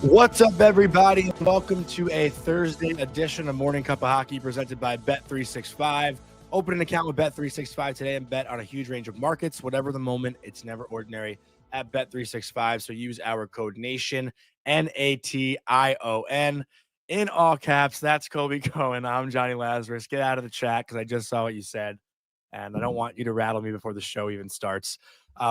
What's up, everybody? Welcome to a Thursday edition of Morning Cup of Hockey presented by Bet365. Open an account with Bet365 today and bet on a huge range of markets. Whatever the moment, it's never ordinary at Bet365. So use our code NATION, NATION, in all caps. That's Colby Cohen. I'm Jonny Lazarus. Get out of the chat because I just saw what you said, and I don't want you to rattle me before the show even starts.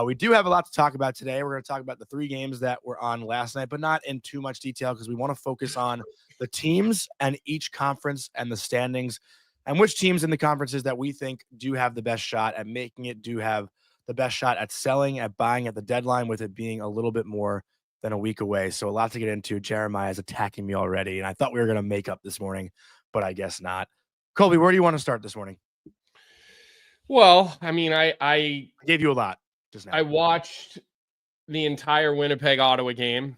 We do have a lot to talk about today. We're going to talk about the three games that were on last night, but not in too much detail because we want to focus on the teams and each conference and the standings and which teams in the conferences that we think do have the best shot at making it, do have the best shot at selling, at buying at the deadline, with it being a little bit more than a week away. So a lot to get into. Jeremiah is attacking me already, and I thought we were going to make up this morning, but I guess not. Colby, where do you want to start this morning? Well, I mean, I gave you a lot. I watched the entire Winnipeg-Ottawa game.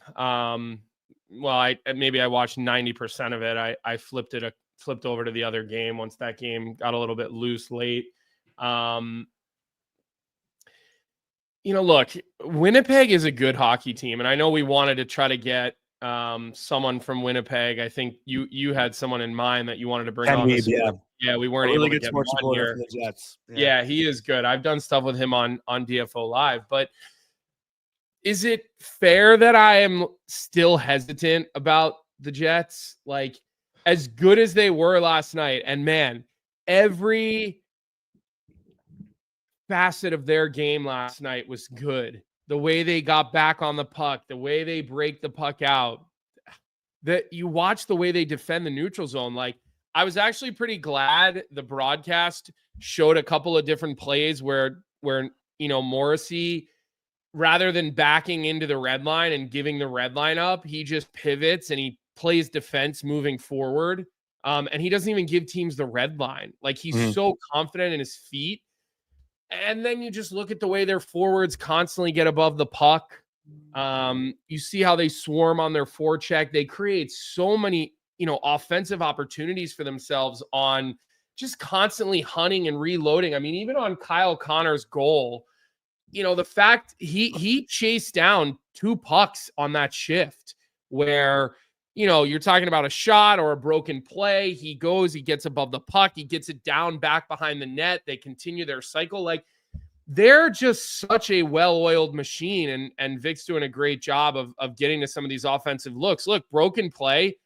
Maybe I watched 90% of it. I flipped over to the other game once that game got a little bit loose late. Look, Winnipeg is a good hockey team, and I know we wanted to try to get someone from Winnipeg. I think you had someone in mind that you wanted to bring on. Yeah, we weren't able to get him on here. For the Jets. Yeah, he is good. I've done stuff with him on DFO Live, but is it fair that I am still hesitant about the Jets? Like, as good as they were last night, and man, every facet of their game last night was good. The way they got back on the puck, the way they break the puck out, that you watch the way they defend the neutral zone. Like, I was actually pretty glad the broadcast showed a couple of different plays where Morrissey, rather than backing into the red line and giving the red line up, he just pivots and he plays defense moving forward. And he doesn't even give teams the red line. Like, he's so confident in his feet. And then you just look at the way their forwards constantly get above the puck. You see how they swarm on their forecheck. They create so many offensive opportunities for themselves on just constantly hunting and reloading. I mean, even on Kyle Connor's goal, the fact he chased down 2 pucks on that shift where, you're talking about a shot or a broken play. He gets above the puck. He gets it down back behind the net. They continue their cycle. Like, they're just such a well-oiled machine. And Vic's doing a great job of getting to some of these offensive looks. Look, broken play.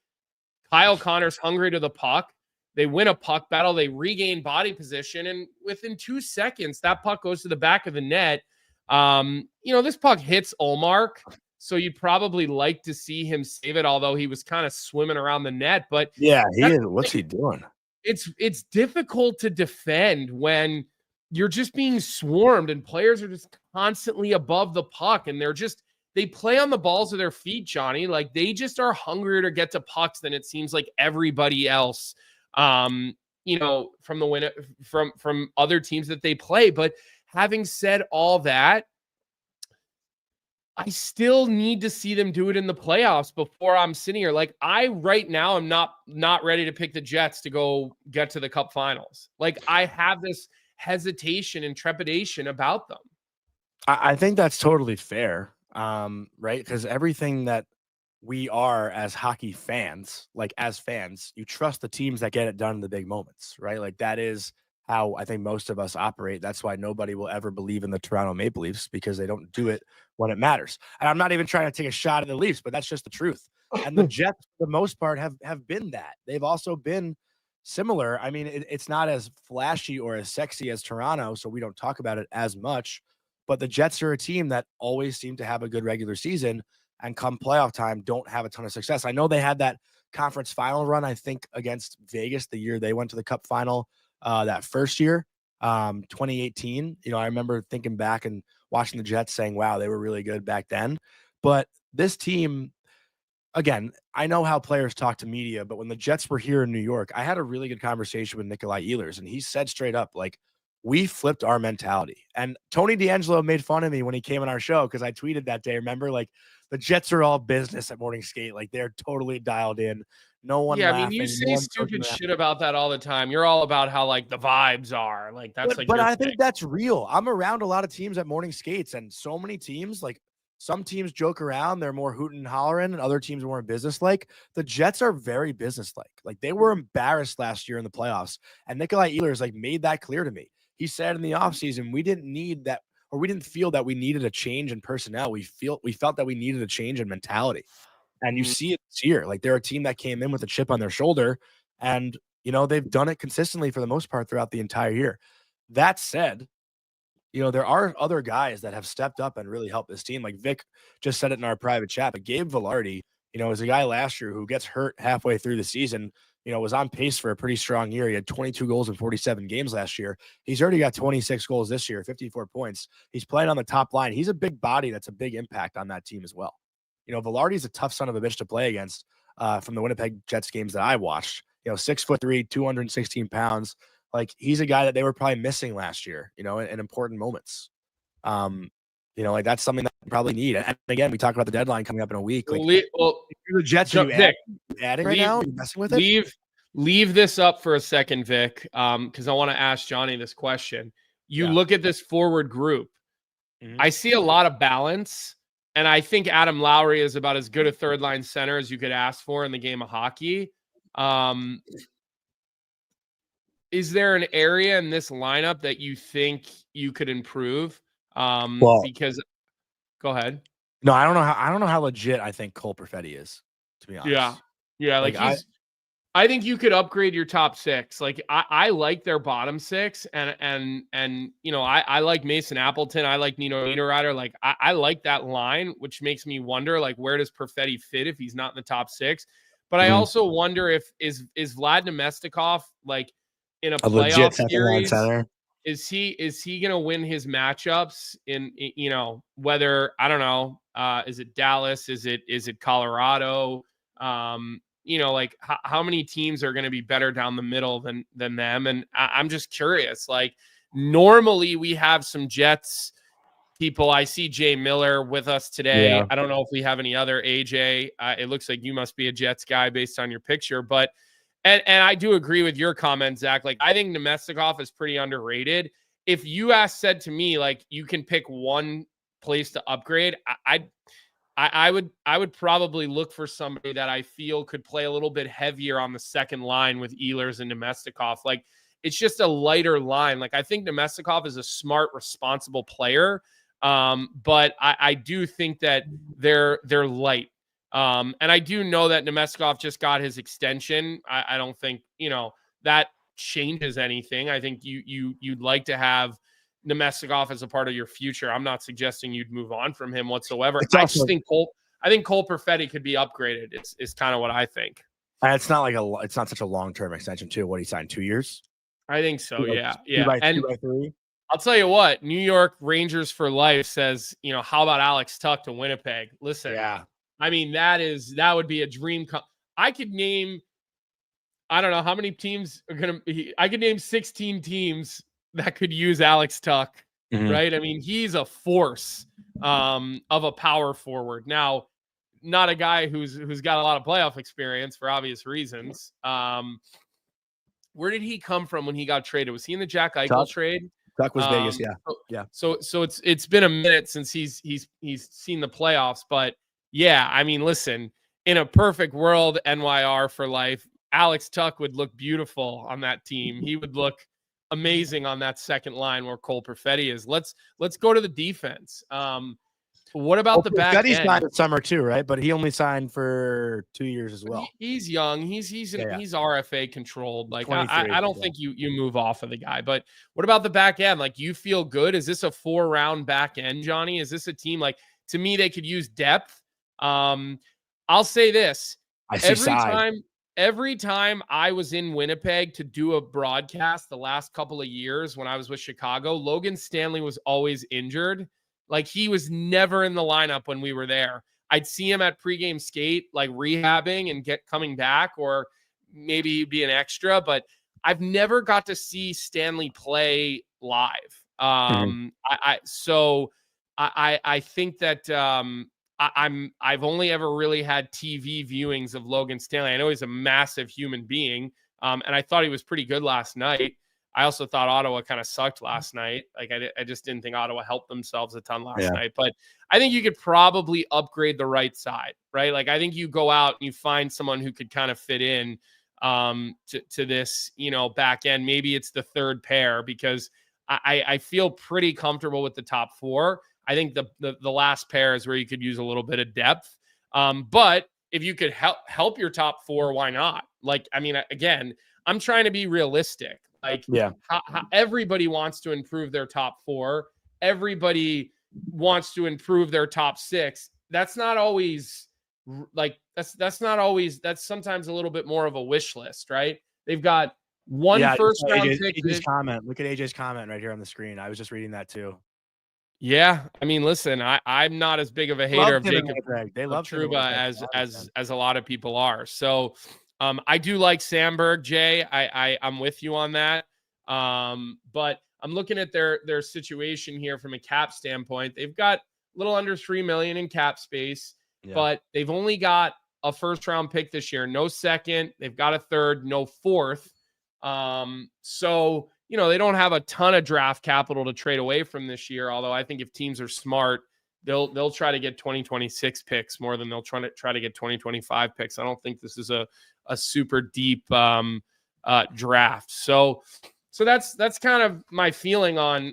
Kyle Connor's hungry to the puck. They win a puck battle. They regain body position. And within 2 seconds, that puck goes to the back of the net. This puck hits Ullmark. So you'd probably like to see him save it, although he was kind of swimming around the net. But yeah, he is. What's he doing? It's difficult to defend when you're just being swarmed and players are just constantly above the puck. And they play on the balls of their feet, Johnny. Like, they just are hungrier to get to pucks than it seems like everybody else, from other teams that they play. But having said all that, I still need to see them do it in the playoffs before I'm sitting here. Like, right now, I'm not ready to pick the Jets to go get to the Cup finals. Like, I have this hesitation and trepidation about them. I think that's totally fair. Right? Because everything that we are as hockey fans, like as fans, you trust the teams that get it done in the big moments, right? Like, that is how I think most of us operate. That's why nobody will ever believe in the Toronto Maple Leafs, because they don't do it when it matters. And I'm not even trying to take a shot at the Leafs, but that's just the truth. And the Jets, for the most part, have been that. They've also been similar. I mean, it's not as flashy or as sexy as Toronto, so we don't talk about it as much. But the Jets are a team that always seem to have a good regular season, and come playoff time, don't have a ton of success. I know they had that conference final run, I think, against Vegas the year they went to the Cup final that first year, 2018. I remember thinking back and watching the Jets saying, wow, they were really good back then. But this team, again, I know how players talk to media, but when the Jets were here in New York, I had a really good conversation with Nikolai Ehlers, and he said straight up, like, we flipped our mentality. And Tony D'Angelo made fun of me when he came on our show because I tweeted that day, remember, like, the Jets are all business at morning skate. Like, they're totally dialed in. No one laughing. I mean, you say stupid shit about that all the time. You're all about how, like, the vibes are. Like, that's but I think that's real. I'm around a lot of teams at morning skates, and so many teams, like, Some teams joke around, they're more hooting and hollering, and other teams are more businesslike. The Jets are very businesslike. Like, they were embarrassed last year in the playoffs, and Nikolai Ehlers like made that clear to me. He said in the offseason, we didn't need that, or we didn't feel that we needed a change in personnel. We felt that we needed a change in mentality. And you see it this year. Like, they're a team that came in with a chip on their shoulder, and they've done it consistently for the most part throughout the entire year. That said, there are other guys that have stepped up and really helped this team. Like Vic just said it in our private chat, but Gabe Velarde, was a guy last year who gets hurt halfway through the season, was on pace for a pretty strong year. He had 22 goals in 47 games last year. He's already got 26 goals this year, 54 points. He's playing on the top line. He's a big body that's a big impact on that team as well. Velarde's a tough son of a bitch to play against from the Winnipeg Jets games that I watched. 6'3", 216 pounds. Like, he's a guy that they were probably missing last year, in important moments. Like, that's something that they probably need. And again, we talk about the deadline coming up in a week. Like, you're the Jets, are you adding right now? Are you messing with it? Leave this up for a second, Vic, because I want to ask Johnny this question. You look at this forward group. Mm-hmm. I see a lot of balance, and I think Adam Lowry is about as good a third-line center as you could ask for in the game of hockey. Is there an area in this lineup that you think you could improve? Because go ahead. No, I don't know how legit I think Cole Perfetti is, to be honest. Yeah. Like I think you could upgrade your top six. Like, I like their bottom six, and I like Mason Appleton. I like Nino Niederreiter. Like, I like that line, which makes me wonder, like, where does Perfetti fit if he's not in the top six? But I also wonder if is Vlad Nemestikov, like, in a playoff series, is he going to win his matchups in whether, I don't know, is it Dallas? Is it Colorado? Like, how many teams are going to be better down the middle than them? And I'm just curious. Like, normally we have some Jets people. I see Jay Miller with us today. Yeah. I don't know if we have any other AJ. It looks like you must be a Jets guy based on your picture, but and I do agree with your comment, Zach. Like, I think Nemestikov is pretty underrated. If you said to me, like, you can pick one place to upgrade, I would probably look for somebody that I feel could play a little bit heavier on the second line with Ehlers and Nemestikov. Like, it's just a lighter line. Like, I think Nemestikov is a smart, responsible player, but I do think that they're light. And I do know that Nemestikov just got his extension. I don't think, that changes anything. I think you'd like to have Nemestikov as a part of your future. I'm not suggesting you'd move on from him whatsoever. I think Cole Perfetti could be upgraded. It's kind of what I think. It's not such a long-term extension too. What, he signed 2 years? I think so. Yeah. 2 by 3. I'll tell you what, New York Rangers for life says, how about Alex Tuch to Winnipeg? Listen, I mean, that would be a dream. I could name, I don't know how many teams are going to, I could name 16 teams that could use Alex Tuch, right? I mean, he's a force of a power forward. Now, not a guy who's got a lot of playoff experience for obvious reasons. Where did he come from when he got traded? Was he in the Jack Eichel trade? Tuch was Vegas, yeah. So it's been a minute since he's seen the playoffs, but yeah, I mean, listen, in a perfect world, NYR for life, Alex Tuch would look beautiful on that team. He would look amazing on that second line where Cole Perfetti is. Let's go to the defense. What about the back end? Perfetti's signed this summer too, right? But he only signed for 2 years as well. He's young. He's RFA controlled. Like, I don't think you move off of the guy. But what about the back end? Like, you feel good? Is this a 4-round back end, Johnny? Is this a team, like, to me, they could use depth? I'll say this. Every time I was in Winnipeg to do a broadcast the last couple of years when I was with Chicago, Logan Stanley was always injured. Like, he was never in the lineup when we were there. I'd see him at pregame skate, like rehabbing and coming back, or maybe he'd be an extra, but I've never got to see Stanley play live. I think that I've only ever really had TV viewings of Logan Stanley. I know he's a massive human being, and I thought he was pretty good last night. I also thought Ottawa kind of sucked last night. Like I just didn't think Ottawa helped themselves a ton last night. But I think you could probably upgrade the right side, right? Like I think you go out and you find someone who could kind of fit in to this, back end. Maybe it's the third pair, because I feel pretty comfortable with the top four. I think the last pair is where you could use a little bit of depth. But if you could help your top four, why not? Like, I mean, again, I'm trying to be realistic. Like, how everybody wants to improve their top four. Everybody wants to improve their top six. That's not always like that's sometimes a little bit more of a wish list, right? They've got one first round pick. AJ's comment. Look at AJ's comment right here on the screen. I was just reading that too. Yeah, I mean, listen, I'm not as big of a hater of Jacob They love Trouba as a lot of people are. So I do like Sandberg, Jay. I'm with you on that. But I'm looking at their situation here from a cap standpoint. They've got a little under $3 million in cap space, but they've only got a first round pick this year, no second. They've got a third, no fourth. So they don't have a ton of draft capital to trade away from this year. Although I think if teams are smart, they'll try to get 2026 picks more than they'll try to get 2025 picks. I don't think this is a super deep draft. So that's kind of my feeling on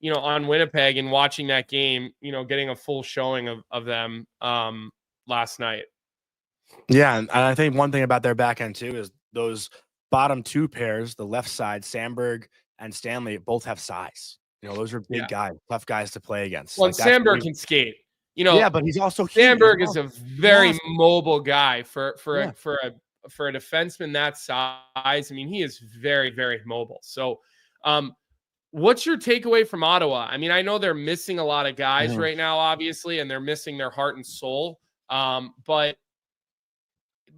Winnipeg, and watching that game, getting a full showing of them last night. Yeah, and I think one thing about their back end too is those bottom two pairs, the left side, Sandberg and Stanley, both have size. Those are big guys, tough guys to play against. Well, Sandberg can skate. But he's also huge. Sandberg is a very mobile guy for a defenseman that size. I mean, he is very, very mobile. So, what's your takeaway from Ottawa? I mean, I know they're missing a lot of guys right now, obviously, and they're missing their heart and soul. But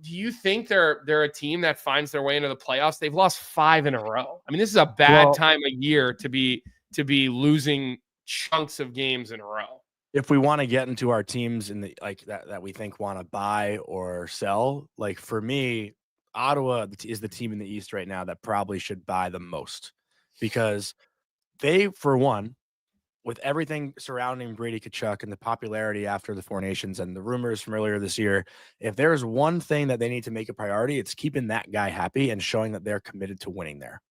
do you think they're a team that finds their way into the playoffs? They've lost 5 in a row. I mean, this is a bad time of year to be losing chunks of games in a row. If we want to get into our teams in the that we think want to buy or sell, like for me, Ottawa is the team in the East right now that probably should buy the most, because they, for one, with everything surrounding Brady Tkachuk and the popularity after the Four Nations and the rumors from earlier this year, if there's one thing that they need to make a priority, it's keeping that guy happy and showing that they're committed to winning there.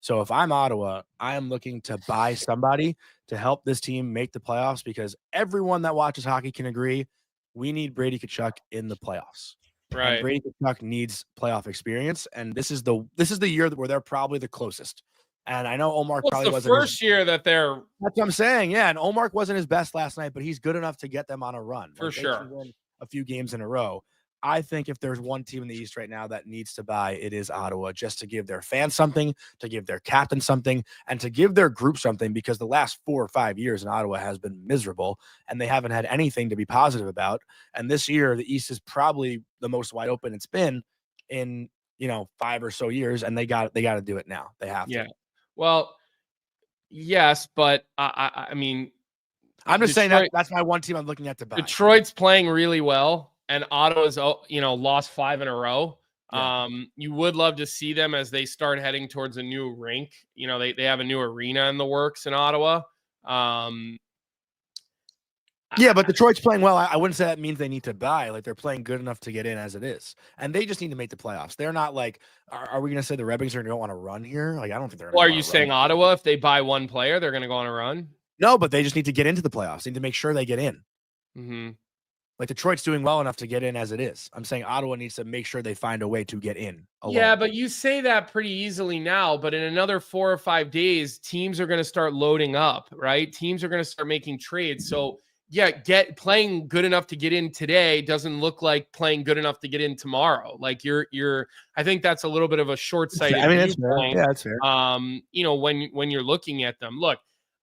So if I'm Ottawa, I am looking to buy somebody to help this team make the playoffs, because everyone that watches hockey can agree we need Brady Tkachuk in the playoffs. Right. And Brady Tkachuk needs playoff experience, and this is the year where they're probably the closest. And I know Omar probably wasn't the first year that they're. That's what I'm saying. Yeah, and Omar wasn't his best last night, but he's good enough to get them on a run. For sure. They can win a few games in a row. I think if there's one team in the East right now that needs to buy, it is Ottawa, just to give their fans something, to give their captain something, and to give their group something, because the last 4 or 5 years in Ottawa has been miserable, and they haven't had anything to be positive about. And this year, the East is probably the most wide open it's been in 5 or so years, and they got to do it now. They have to. Yeah. Well, yes, but I mean, I'm just saying that's my one team I'm looking at to buy. Detroit's playing really well, and Ottawa's lost 5 in a row. Yeah. You would love to see them as they start heading towards a new rink. They have a new arena in the works in Ottawa. Yeah, but Detroit's playing well. I wouldn't say that means they need to buy. Like, they're playing good enough to get in as it is, and they just need to make the playoffs. They're not like, are we going to say the Red Wings don't want to run here? Like, I don't think they're. Well, are you saying Ottawa, if they buy one player, they're going to go on a run? No, but they just need to get into the playoffs. They need to make sure they get in. Mm-hmm. Like, Detroit's doing well enough to get in as it is. I'm saying Ottawa needs to make sure they find a way to get in alone. Yeah, but you say that pretty easily now, but in another 4 or 5 days, teams are going to start loading up, right? Teams are going to start making trades. So, yeah, playing good enough to get in today doesn't look like playing good enough to get in tomorrow. Like I think that's a little bit of a short-sighted viewpoint. Yeah, that's fair. When you're looking at them. Look,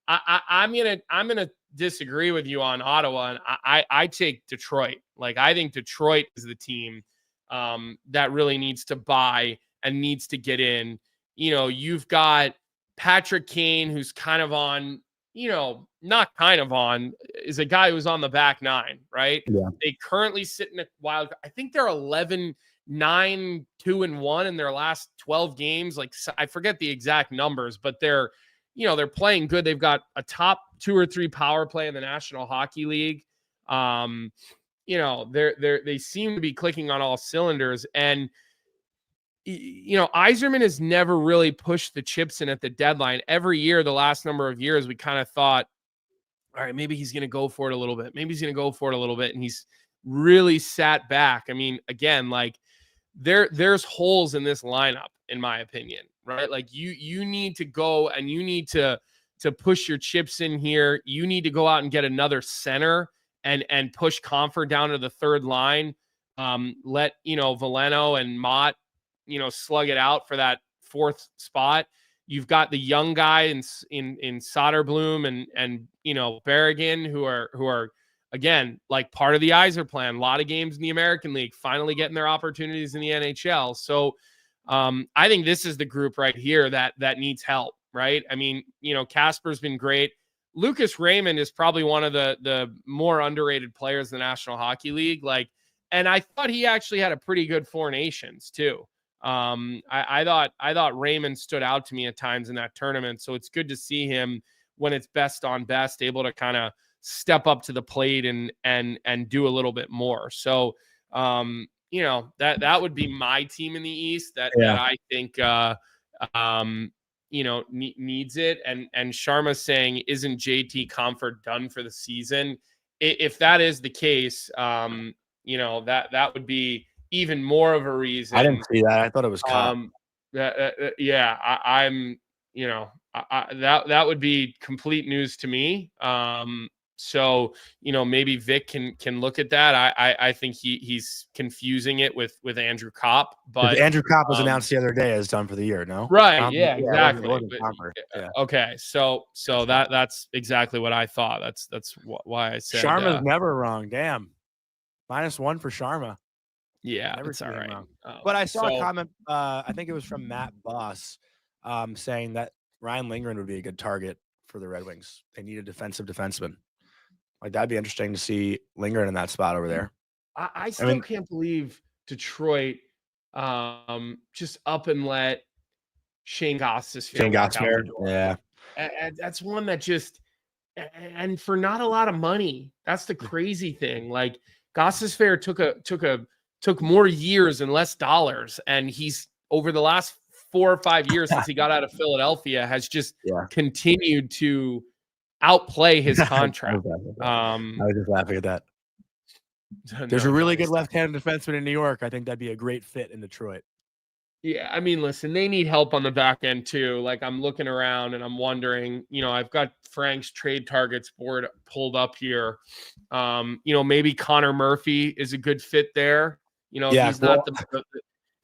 I'm gonna disagree with you on Ottawa, and I take Detroit. Like, I think Detroit is the team that really needs to buy and needs to get in. You've got Patrick Kane, who's kind of on, not kind of on, is a guy who's on the back nine, right? Yeah. They currently sit in a wild. I think they're 11 9-2-1 in their last 12 games. Like, I forget the exact numbers, but they're playing good. They've got a top 2 or 3 power play in the National Hockey League. They seem to be clicking on all cylinders. And Yzerman has never really pushed the chips in at the deadline. Every year, the last number of years, we kind of thought, all right, maybe he's going to go for it a little bit. Maybe he's going to go for it a little bit. And he's really sat back. I mean, again, like there's holes in this lineup, in my opinion, right? Like you need to go and you need to push your chips in here. You need to go out and get another center and push Comfort down to the third line. Let, Veleno and Mott, slug it out for that fourth spot. You've got the young guy in Soderblom and Berrigan who are again, like part of the Yzer plan. A lot of games in the American League, finally getting their opportunities in the NHL. So I think this is the group right here that needs help, right? I mean, Casper's been great. Lucas Raymond is probably one of the more underrated players in the National Hockey League. And I thought he actually had a pretty good Four Nations too. I thought Raymond stood out to me at times in that tournament. So it's good to see him when it's best on best, able to kind of step up to the plate and do a little bit more. So, that would be my team in the East that I think, needs it. And Sharma's saying, isn't JT Comfort done for the season? If that is the case, that would be even more of a reason. I didn't see that. I thought it was Cup. That would be complete news to me. So maybe Vic can look at that. I think he's confusing it with Andrew Kopp, but Andrew Kopp was announced the other day as done for the year. No, right? Exactly. Okay, so that's exactly what I thought. That's why I said Sharma's never wrong. Damn, -1 for Sharma. Yeah, never it's all right. But I saw a comment. I think it was from Matt Boss, saying that Ryan Lindgren would be a good target for the Red Wings. They need a defensive defenseman. Like, that'd be interesting to see Lindgren in that spot over there. I still can't believe Detroit just up and let Shane Gostisbehere. Yeah. And that's one that just, and for not a lot of money. That's the crazy thing. Like, Gostisbehere took more years and less dollars, and he's over the last 4 or 5 years since he got out of Philadelphia has just continued to outplay his contract. I was just laughing at that. There's a really good left-handed defenseman in New York. I think that'd be a great fit in Detroit. Yeah, I mean, listen, they need help on the back end too. Like, I'm looking around and I'm wondering, I've got Frank's trade targets board pulled up here. Maybe Connor Murphy is a good fit there. He's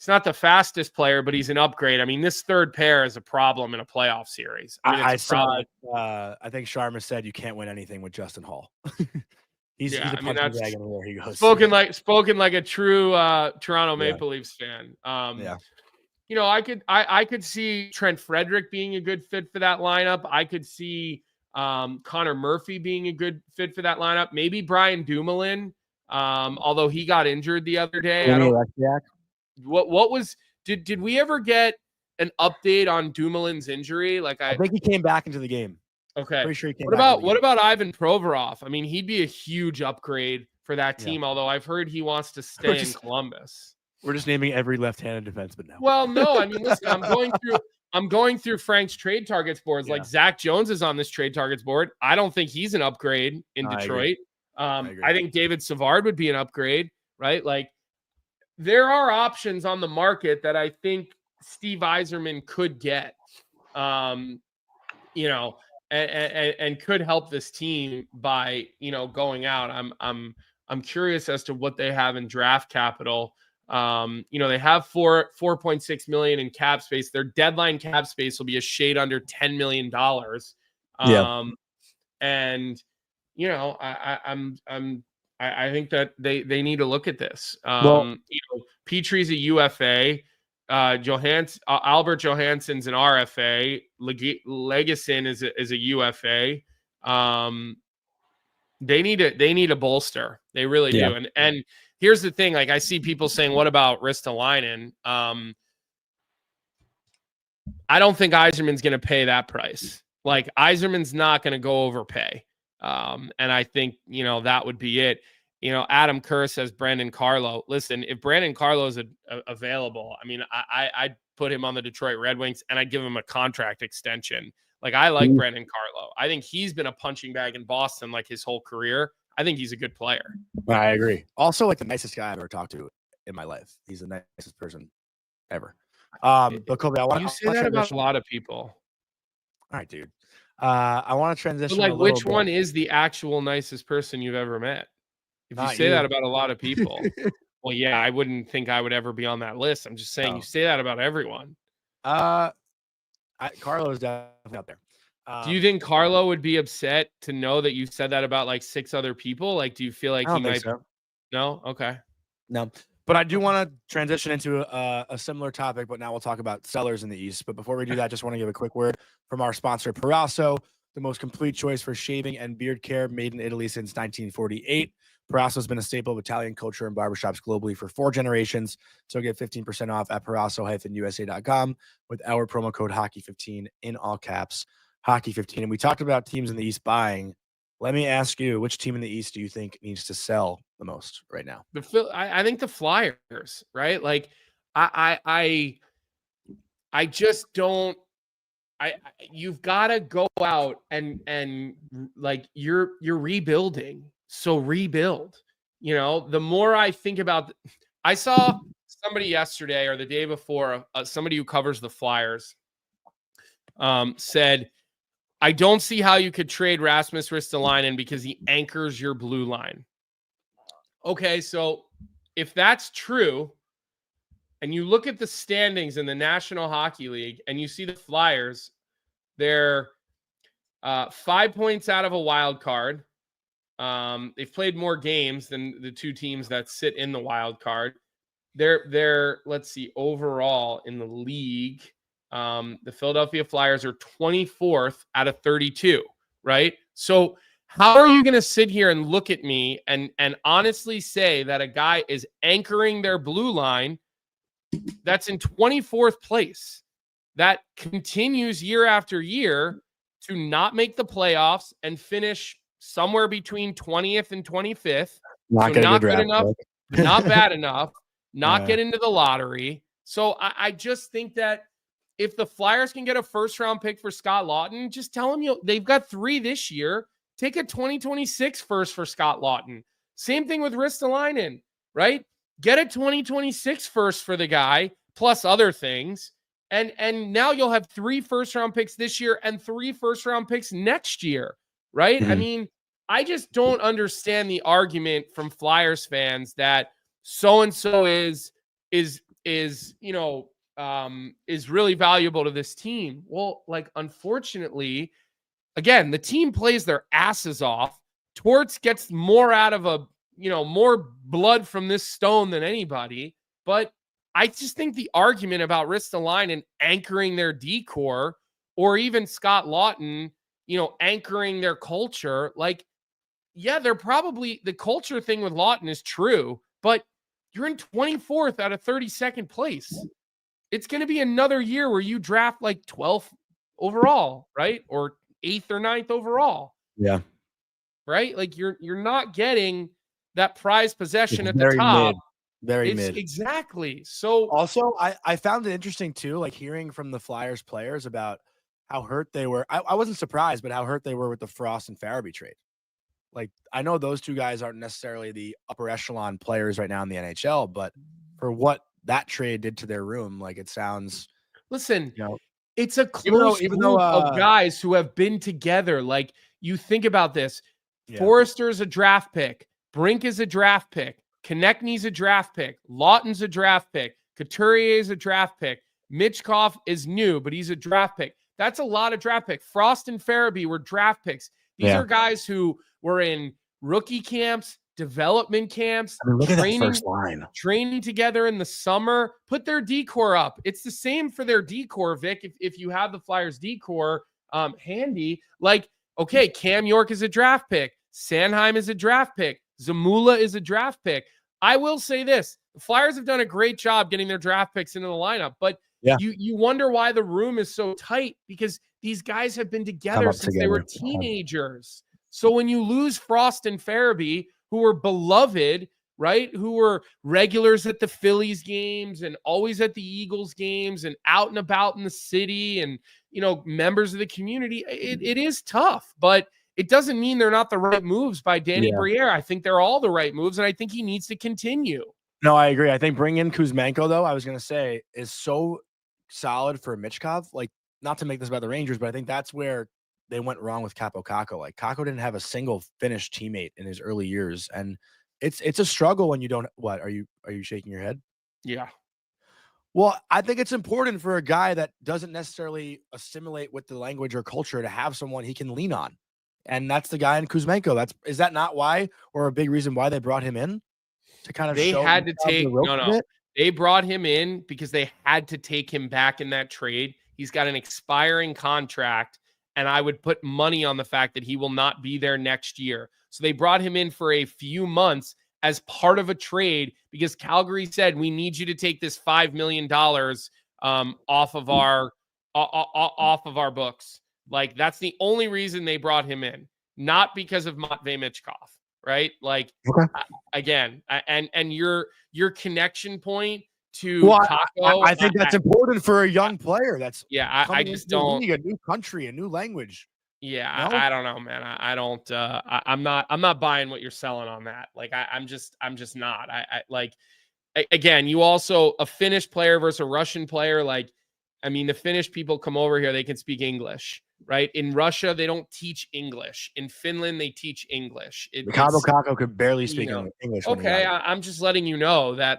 not the fastest player, but he's an upgrade. I mean, this third pair is a problem in a playoff series. I saw. I think Sharma said you can't win anything with Justin Hall. He's a punching bag anywhere he goes. Spoken like a true Toronto Maple Leafs fan. I could see Trent Frederick being a good fit for that lineup. I could see Connor Murphy being a good fit for that lineup. Maybe Brian Dumoulin, although he got injured the other day. Did we ever get an update on Dumoulin's injury? I think he came back into the game. Okay. Pretty sure he came what about Ivan Provorov? I mean, he'd be a huge upgrade for that team, although I've heard he wants to stay in Columbus. We're just naming every left-handed defenseman now. Well, no, I mean, listen, I'm going through Frank's trade targets boards. Like, Zach Jones is on this trade targets board. I don't think he's an upgrade in Detroit. I think David Savard would be an upgrade, right? Like, there are options on the market that I think Steve Yzerman could get, and could help this team by, going out. I'm curious as to what they have in draft capital. They have $4.6 million in cap space. Their deadline cap space will be a shade under $10 million. And I think that they need to look at this. Petrie's a UFA. Albert Johansson's an RFA. Legason is a UFA. They need a bolster. They really do. And here's the thing. Like I see people saying, what about Ristolainen? I don't think Yzerman's going to pay that price. Like Yzerman's not going to go overpay. And I think, that would be it. Adam Kerr says Brandon Carlo. Listen, if Brandon Carlo is available, I mean, I'd put him on the Detroit Red Wings and I'd give him a contract extension. Like I like Brandon Carlo. I think he's been a punching bag in Boston like his whole career. I think he's a good player. I agree. Also, like the nicest guy I've ever talked to in my life. He's the nicest person ever. But Colby, you say that about a lot of people. All right, dude. I want to transition. But like, which one is the actual nicest person you've ever met? If you say that about a lot of people, well, yeah, I wouldn't think I would ever be on that list. I'm just saying you say that about everyone. Carlo is definitely up there. Do you think Carlo would be upset to know that you said that about like 6 other people? Like, do you feel like he might? So. No? Okay. No. But I do want to transition into a similar topic, but now we'll talk about sellers in the East. But before we do that, just want to give a quick word from our sponsor, Proraso, the most complete choice for shaving and beard care, made in Italy since 1948. Proraso has been a staple of Italian culture and barbershops globally for 4 generations. So get 15% off at proraso-usa.com with our promo code hockey15 in all caps, hockey15. And we talked about teams in the East buying. Let me ask you, which team in the East do you think needs to sell the most right now? I think the Flyers, right? Like I just don't. You've got to go out and like you're rebuilding. So rebuild. The more I think about, I saw somebody yesterday or the day before, somebody who covers the Flyers said, I don't see how you could trade Rasmus Ristolainen because he anchors your blue line. Okay, so if that's true, and you look at the standings in the National Hockey League and you see the Flyers, they're 5 points out of a wild card. They've played more games than the 2 teams that sit in the wild card. They're let's see, overall in the league, the Philadelphia Flyers are 24th out of 32, right? So how are you going to sit here and look at me and honestly say that a guy is anchoring their blue line that's in 24th place, that continues year after year to not make the playoffs and finish somewhere between 20th and 25th? Not good enough, not bad enough, not get into the lottery. So I just think that if the Flyers can get a first-round pick for Scott Laughton, just tell them they've got 3 this year. Take a 2026 first for Scott Laughton. Same thing with Ristolainen, right? Get a 2026 first for the guy, plus other things. And now you'll have 3 first-round picks this year and 3 first-round picks next year, right? Mm-hmm. I mean, I just don't understand the argument from Flyers fans that so-and-so is really valuable to this team. Well, like, unfortunately, again, the team plays their asses off. Torts gets more out of more blood from this stone than anybody. But I just think the argument about Ristolainen anchoring their decor, or even Scott Laughton, anchoring their culture, like, yeah, they're probably, the culture thing with Laughton is true, but you're in 24th out of 32nd place. It's going to be another year where you draft like 12th overall, right? Or 8th or 9th overall. Yeah. Right? Like you're not getting that prized possession at the top. Very mid. Exactly. So also, I found it interesting too, like hearing from the Flyers players about how hurt they were. I wasn't surprised, but how hurt they were with the Frost and Farabee trade. Like, I know those 2 guys aren't necessarily the upper echelon players right now in the NHL, but for what that trade did to their room, like, it sounds. Listen, it's a close group of guys who have been together. Like, you think about this. Yeah. Forrester's a draft pick. Brink is a draft pick. Konechny's a draft pick. Laughton's a draft pick. Couturier is a draft pick. Mitchkov is new, but he's a draft pick. That's a lot of draft picks. Frost and Farabee were draft picks. These are guys who were in rookie camps, development camps, look at that first line. Training together in the summer. Put their decor up. It's the same for their decor, Vic. If you have the Flyers decor handy, like, okay, Cam York is a draft pick. Sanheim is a draft pick. Zamula is a draft pick. I will say this. The Flyers have done a great job getting their draft picks into the lineup, but Yeah. you wonder why the room is so tight, because these guys have been together since they were teenagers. So when you lose Frost and Farabee, who were beloved, right, who were regulars at the Phillies games and always at the Eagles games and out and about in the city and, members of the community, it is tough, but it doesn't mean they're not the right moves by Danny Briere. I think they're all the right moves, and I think he needs to continue. No, I agree. I think bringing in Kuzmenko, though, I was going to say, is so solid for Michkov. Like, not to make this about the Rangers, but I think that's where they went wrong with Capo Caco. Like, Caco didn't have a single Finnish teammate in his early years, and it's a struggle when you don't. What are you shaking your head? Yeah. Well, I think it's important for a guy that doesn't necessarily assimilate with the language or culture to have someone he can lean on, and that's the guy in Kuzmenko. Is that not why, or a big reason why they brought him in? To kind of they show had to take they brought him in because they had to take him back in that trade. He's got an expiring contract, and I would put money on the fact that he will not be there next year. So they brought him in for a few months as part of a trade because Calgary said, we need you to take this $5 million off of our books. Like, that's the only reason they brought him in, not because of Matvei Michkov. Right? Like, again, and your connection point to Caco, I think that's important for a young player. That's I just don't league, a new country, a new language. Yeah, no? I don't know, man. I don't. I'm not buying what you're selling on that. Like, I'm just not. Again, you also a Finnish player versus a Russian player. Like, I mean, the Finnish people come over here, they can speak English. Right? In Russia, they don't teach English. In Finland, they teach English. Capo Caco could barely speak English. Okay, I'm just letting you know that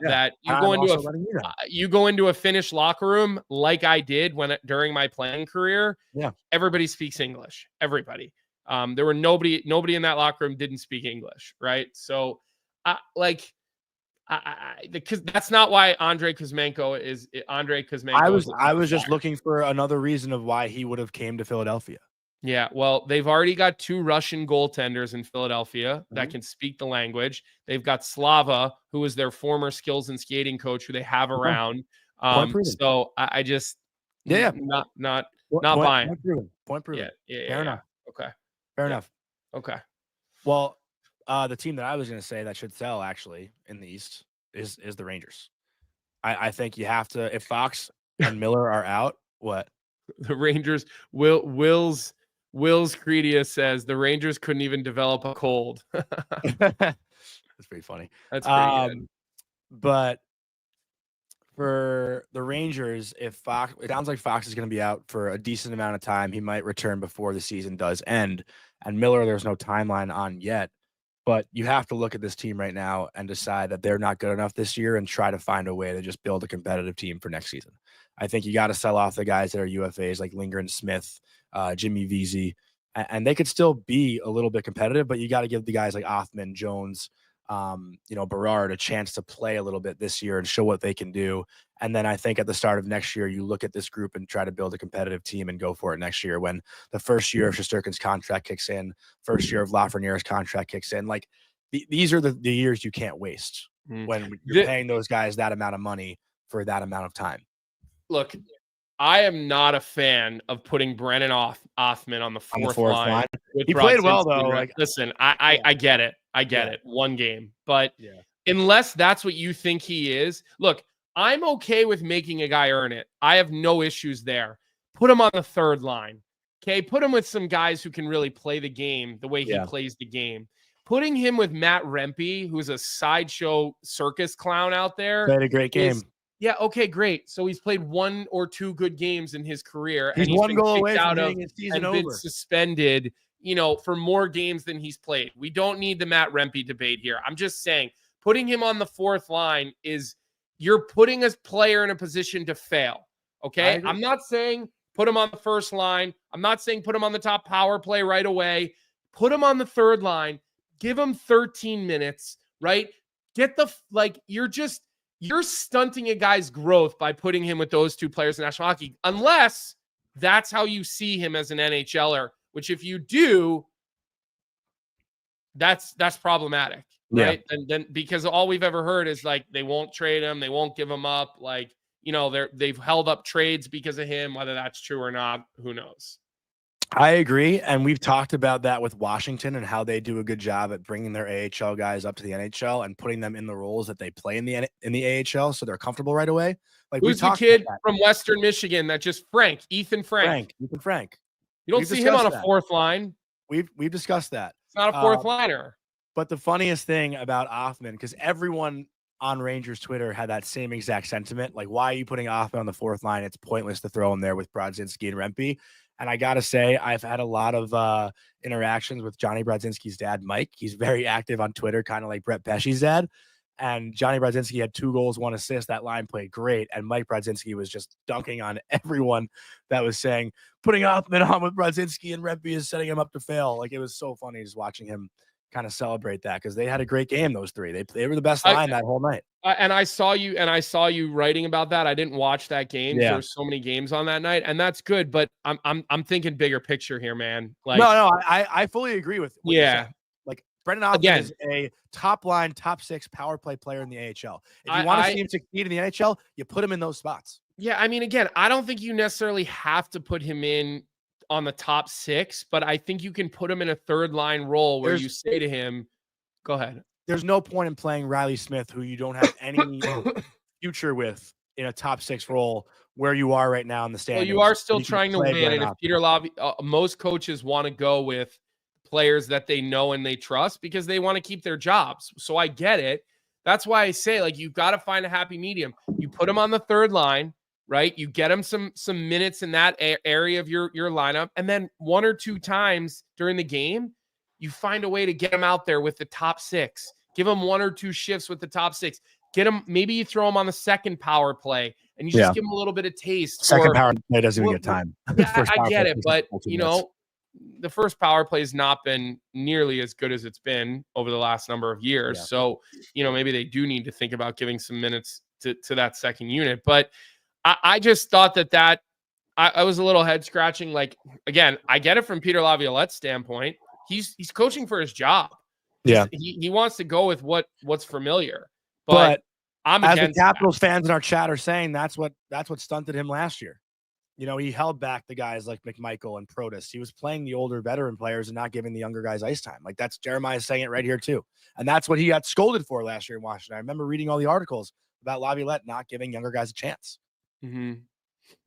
you go into a Finnish locker room like I did during my playing career. Yeah, everybody speaks English. Everybody. There were nobody in that locker room didn't speak English. Right? So, because that's not why Andrei Kuzmenko is. I was just looking for another reason of why he would have came to Philadelphia. Yeah, well, they've already got 2 Russian goaltenders in Philadelphia that can speak the language. They've got Slava, who is their former skills and skating coach, who they have around. So I just not buying. Point proven. Yeah. Fair enough. Okay. Fair enough. Okay. Well, the team that I was going to say that should sell actually in the East is the Rangers. I think you have to, if Fox and Miller are out, what? The Rangers, Will's Credia says the Rangers couldn't even develop a cold. That's pretty funny. That's pretty good. But for the Rangers, if Fox, it sounds like Fox is going to be out for a decent amount of time. He might return before the season does end. And Miller, there's no timeline on yet. But you have to look at this team right now and decide that they're not good enough this year and try to find a way to just build a competitive team for next season. I think you got to sell off the guys that are UFAs like Lindgren, Smith, Jimmy Vesey, and they could still be a little bit competitive, but you got to give the guys like Othman, Jones, Berard a chance to play a little bit this year and show what they can do. And then I think at the start of next year, you look at this group and try to build a competitive team and go for it next year when the first year of Shesterkin's contract kicks in, first year of Lafreniere's contract kicks in. Like these are the years you can't waste when you're paying those guys that amount of money for that amount of time. Look, I am not a fan of putting Brennan Othman on the fourth line. He played well though. Like, listen, I get it. I get it. One game, but unless that's what you think he is, look, I'm okay with making a guy earn it. I have no issues there. Put him on the third line. Okay. Put him with some guys who can really play the game the way he plays the game. Putting him with Matt Rempe, who's a sideshow circus clown out there. Played a great game. Yeah, okay, great. So he's played 1 or 2 good games in his career. He's and he's 1 been goal kicked away out from of getting his season and been over. Suspended, for more games than he's played. We don't need the Matt Rempe debate here. I'm just saying, putting him on the fourth line is you're putting a player in a position to fail. Okay? I'm not saying put him on the first line. I'm not saying put him on the top power play right away. Put him on the third line. Give him 13 minutes, right? You're stunting a guy's growth by putting him with those 2 players in National Hockey, unless that's how you see him as an NHLer, which if you do, that's problematic, Yeah. right? And then because all we've ever heard is like they won't trade him, they won't give him up, like, you know, they've held up trades because of him. Whether that's true or not, who knows? I agree, and we've talked about that with Washington and how they do a good job at bringing their AHL guys up to the NHL and putting them in the roles that they play in the AHL, so they're comfortable right away. Like we Who's the talked about kid that. from Western Michigan that just Ethan Frank? Frank. You don't We've see him on discussed a that. fourth line. We've discussed that. It's not a fourth liner. But the funniest thing about Offman, because everyone on Rangers Twitter had that same exact sentiment. Like, why are you putting Offman on the fourth line? It's pointless to throw him there with Brodzinski and Rempe. And I got to say, I've had a lot of interactions with Johnny Brodzinski's dad, Mike. He's very active on Twitter, kind of like Brett Pesci's dad. And Johnny Brodzinski had 2 goals, 1 assist. That line played great. And Mike Brodzinski was just dunking on everyone that was saying, putting Offman on with Brodzinski and Rempe is setting him up to fail. Like, it was so funny just watching him kind of celebrate that because they had a great game, those 3. They were the best line that whole night. And I saw you writing about that. I didn't watch that game. Yeah. There were so many games on that night, and that's good. But I'm thinking bigger picture here, man. Like, no, I fully agree with what you said. Like, Brendan Offman is a top line, top 6 power play player in the AHL. If you want to see him succeed in the NHL, you put him in those spots. Yeah, I mean, again, I don't think you necessarily have to put him in on the top 6, but I think you can put him in a third line role where you say to him, go ahead. There's no point in playing Riley Smith, who you don't have any future with, in a top 6 role where you are right now in the standings. Well, you are still trying to win, and if Peter Laviolette, most coaches want to go with players that they know and they trust because they want to keep their jobs. So I get it. That's why I say, like, you've got to find a happy medium. You put him on the third line, right? You get him some minutes in that area of your lineup, and then 1 or 2 times during the game, you find a way to get him out there with the top 6. Give him 1 or 2 shifts with the top 6. Get him. Maybe you throw him on the second power play, and you just give him a little bit of taste. Second power play doesn't even get time. Yeah, I get it, but you know, the first power play has not been nearly as good as it's been over the last number of years. Yeah. So, you know, maybe they do need to think about giving some minutes to that second unit. But I just thought that I was a little head scratching. Like, again, I get it from Peter Laviolette's standpoint. He's coaching for his job. Yeah, he wants to go with what's familiar. But I'm as the Capitals fans in our chat are saying, that's what stunted him last year. You know, he held back the guys like McMichael and Protas. He was playing the older veteran players and not giving the younger guys ice time. Like, that's Jeremiah saying it right here too. And that's what he got scolded for last year in Washington. I remember reading all the articles about Laviolette not giving younger guys a chance. Mm-hmm.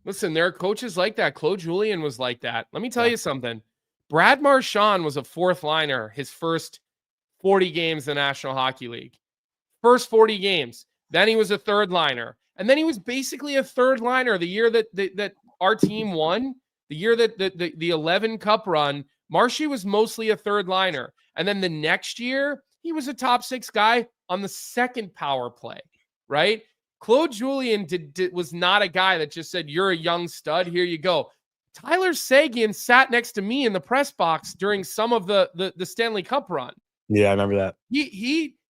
Listen, there are coaches like that. Claude Julien was like that. Let me tell you something. Brad Marchand was a fourth liner his first 40 games in the National Hockey League. First 40 games. Then he was a third liner. And then he was basically a third liner the year that our team won, the year that the 11 Cup run. Marshy was mostly a third liner. And then the next year, he was a top 6 guy on the second power play, right? Claude Julien was not a guy that just said, you're a young stud, here you go. Tyler Seguin sat next to me in the press box during some of the Stanley Cup run. Yeah, I remember that.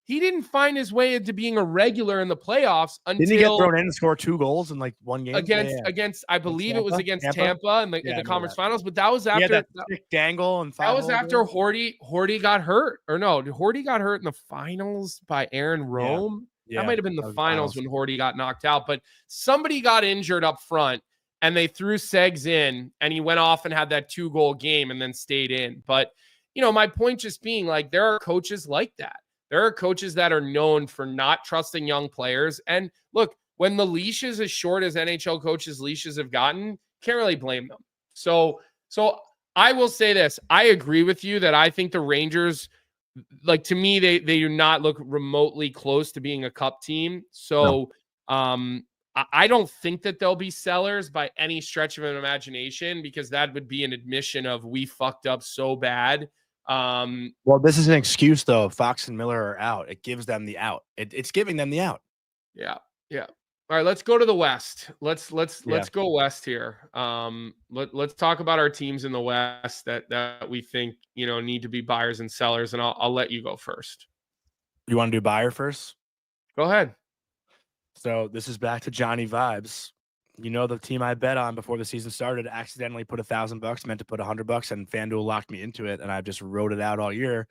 He didn't find his way into being a regular in the playoffs until didn't he get thrown in and score 2 goals in like one game against I believe it was against Tampa in the conference finals, but that was after that dangle and that was after Horty got hurt, or no, Horty got hurt in the finals by Aaron Rome. Yeah, that might have been the finals when Horty got knocked out, but somebody got injured up front and they threw Segs in and he went off and had that 2-goal game and then stayed in. But, you know, my point just being, like, there are coaches like that. There are coaches that are known for not trusting young players. And look, when the leash is as short as NHL coaches' leashes have gotten, can't really blame them. So I will say this. I agree with you that I think the Rangers, like, to me, they do not look remotely close to being a cup team. So I don't think that they'll be sellers by any stretch of an imagination, because that would be an admission of we fucked up so bad. Well, this is an excuse though. Fox and Miller are out. It gives them the out. It's giving them the out. Yeah. All right, let's go to the West. Let's go West here. Let's talk about our teams in the West that we think, you know, need to be buyers and sellers, and I'll let you go first. You want to do buyer first? Go ahead. So this is back to Johnny vibes. You know, the team I bet on before the season started accidentally put $1,000, meant to put $100, and FanDuel locked me into it, and I just wrote it out all year.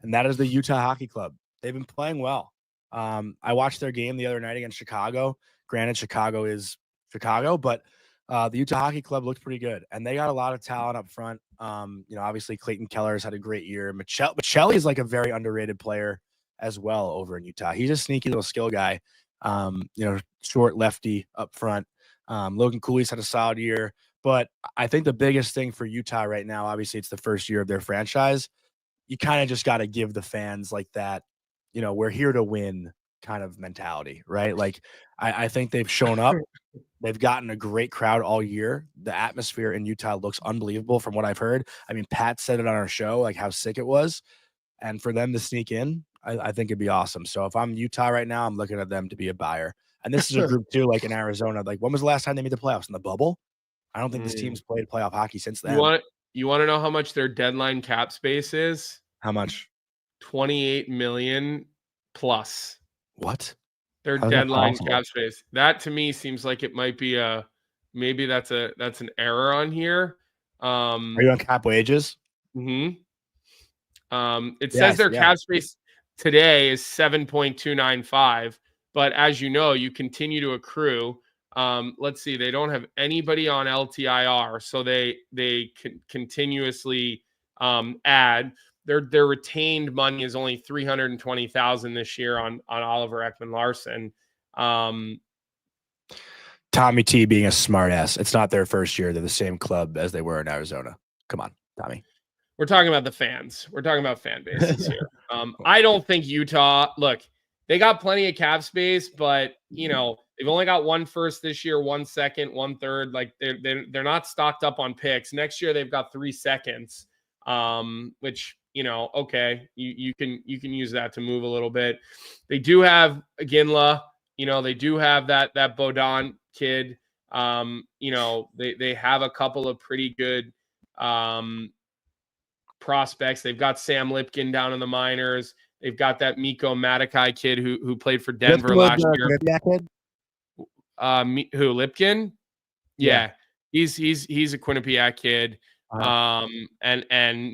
and that is the Utah Hockey Club. They've been playing well. I watched their game the other night against Chicago. Granted, Chicago is Chicago, but the Utah Hockey Club looked pretty good, and they got a lot of talent up front. Obviously Clayton Keller's had a great year. Michelli is like a very underrated player as well over in Utah. He's a sneaky little skill guy. Short lefty up front. Logan Cooley's had a solid year, but I think the biggest thing for Utah right now, obviously it's the first year of their franchise. You kind of just got to give the fans like that, we're here to win kind of mentality, right? Like I think they've shown up. They've gotten a great crowd all year. The atmosphere in Utah looks unbelievable from what I've heard. I mean, Pat said it on our show, like how sick it was. And for them to sneak in, I think it'd be awesome. So if I'm Utah right now, I'm looking at them to be a buyer. And this is a group too, like in Arizona. Like, when was the last time they made the playoffs? In the bubble? I don't think this team's played playoff hockey since then. You want to know how much their deadline cap space is? How much? 28 million plus. What? Their deadline cap space. That to me seems like it might be maybe that's an error on here. Are you on cap wages? Mm-hmm. It says their cap space today is 7.295, but as you know, you continue to accrue. Let's see, they don't have anybody on LTIR, so they can continuously add. Their retained money is only $320,000 this year on Oliver Ekman-Larsson. Tommy T being a smart ass. It's not their first year. They're the same club as they were in Arizona. Come on, Tommy. We're talking about the fans. We're talking about fan bases here. I don't think Utah, look, they got plenty of cap space, but they've only got one first this year, one second, one third. Like they're not stocked up on picks. Next year they've got 3 seconds, which okay, you can use that to move a little bit. They do have Ginla, they do have that Bodon kid. They have a couple of pretty good prospects. They've got Sam Lipkin down in the minors. They've got that Mikko Matakai kid who played for Denver last year. Who, Lipkin? Yeah. He's a Quinnipiac kid. And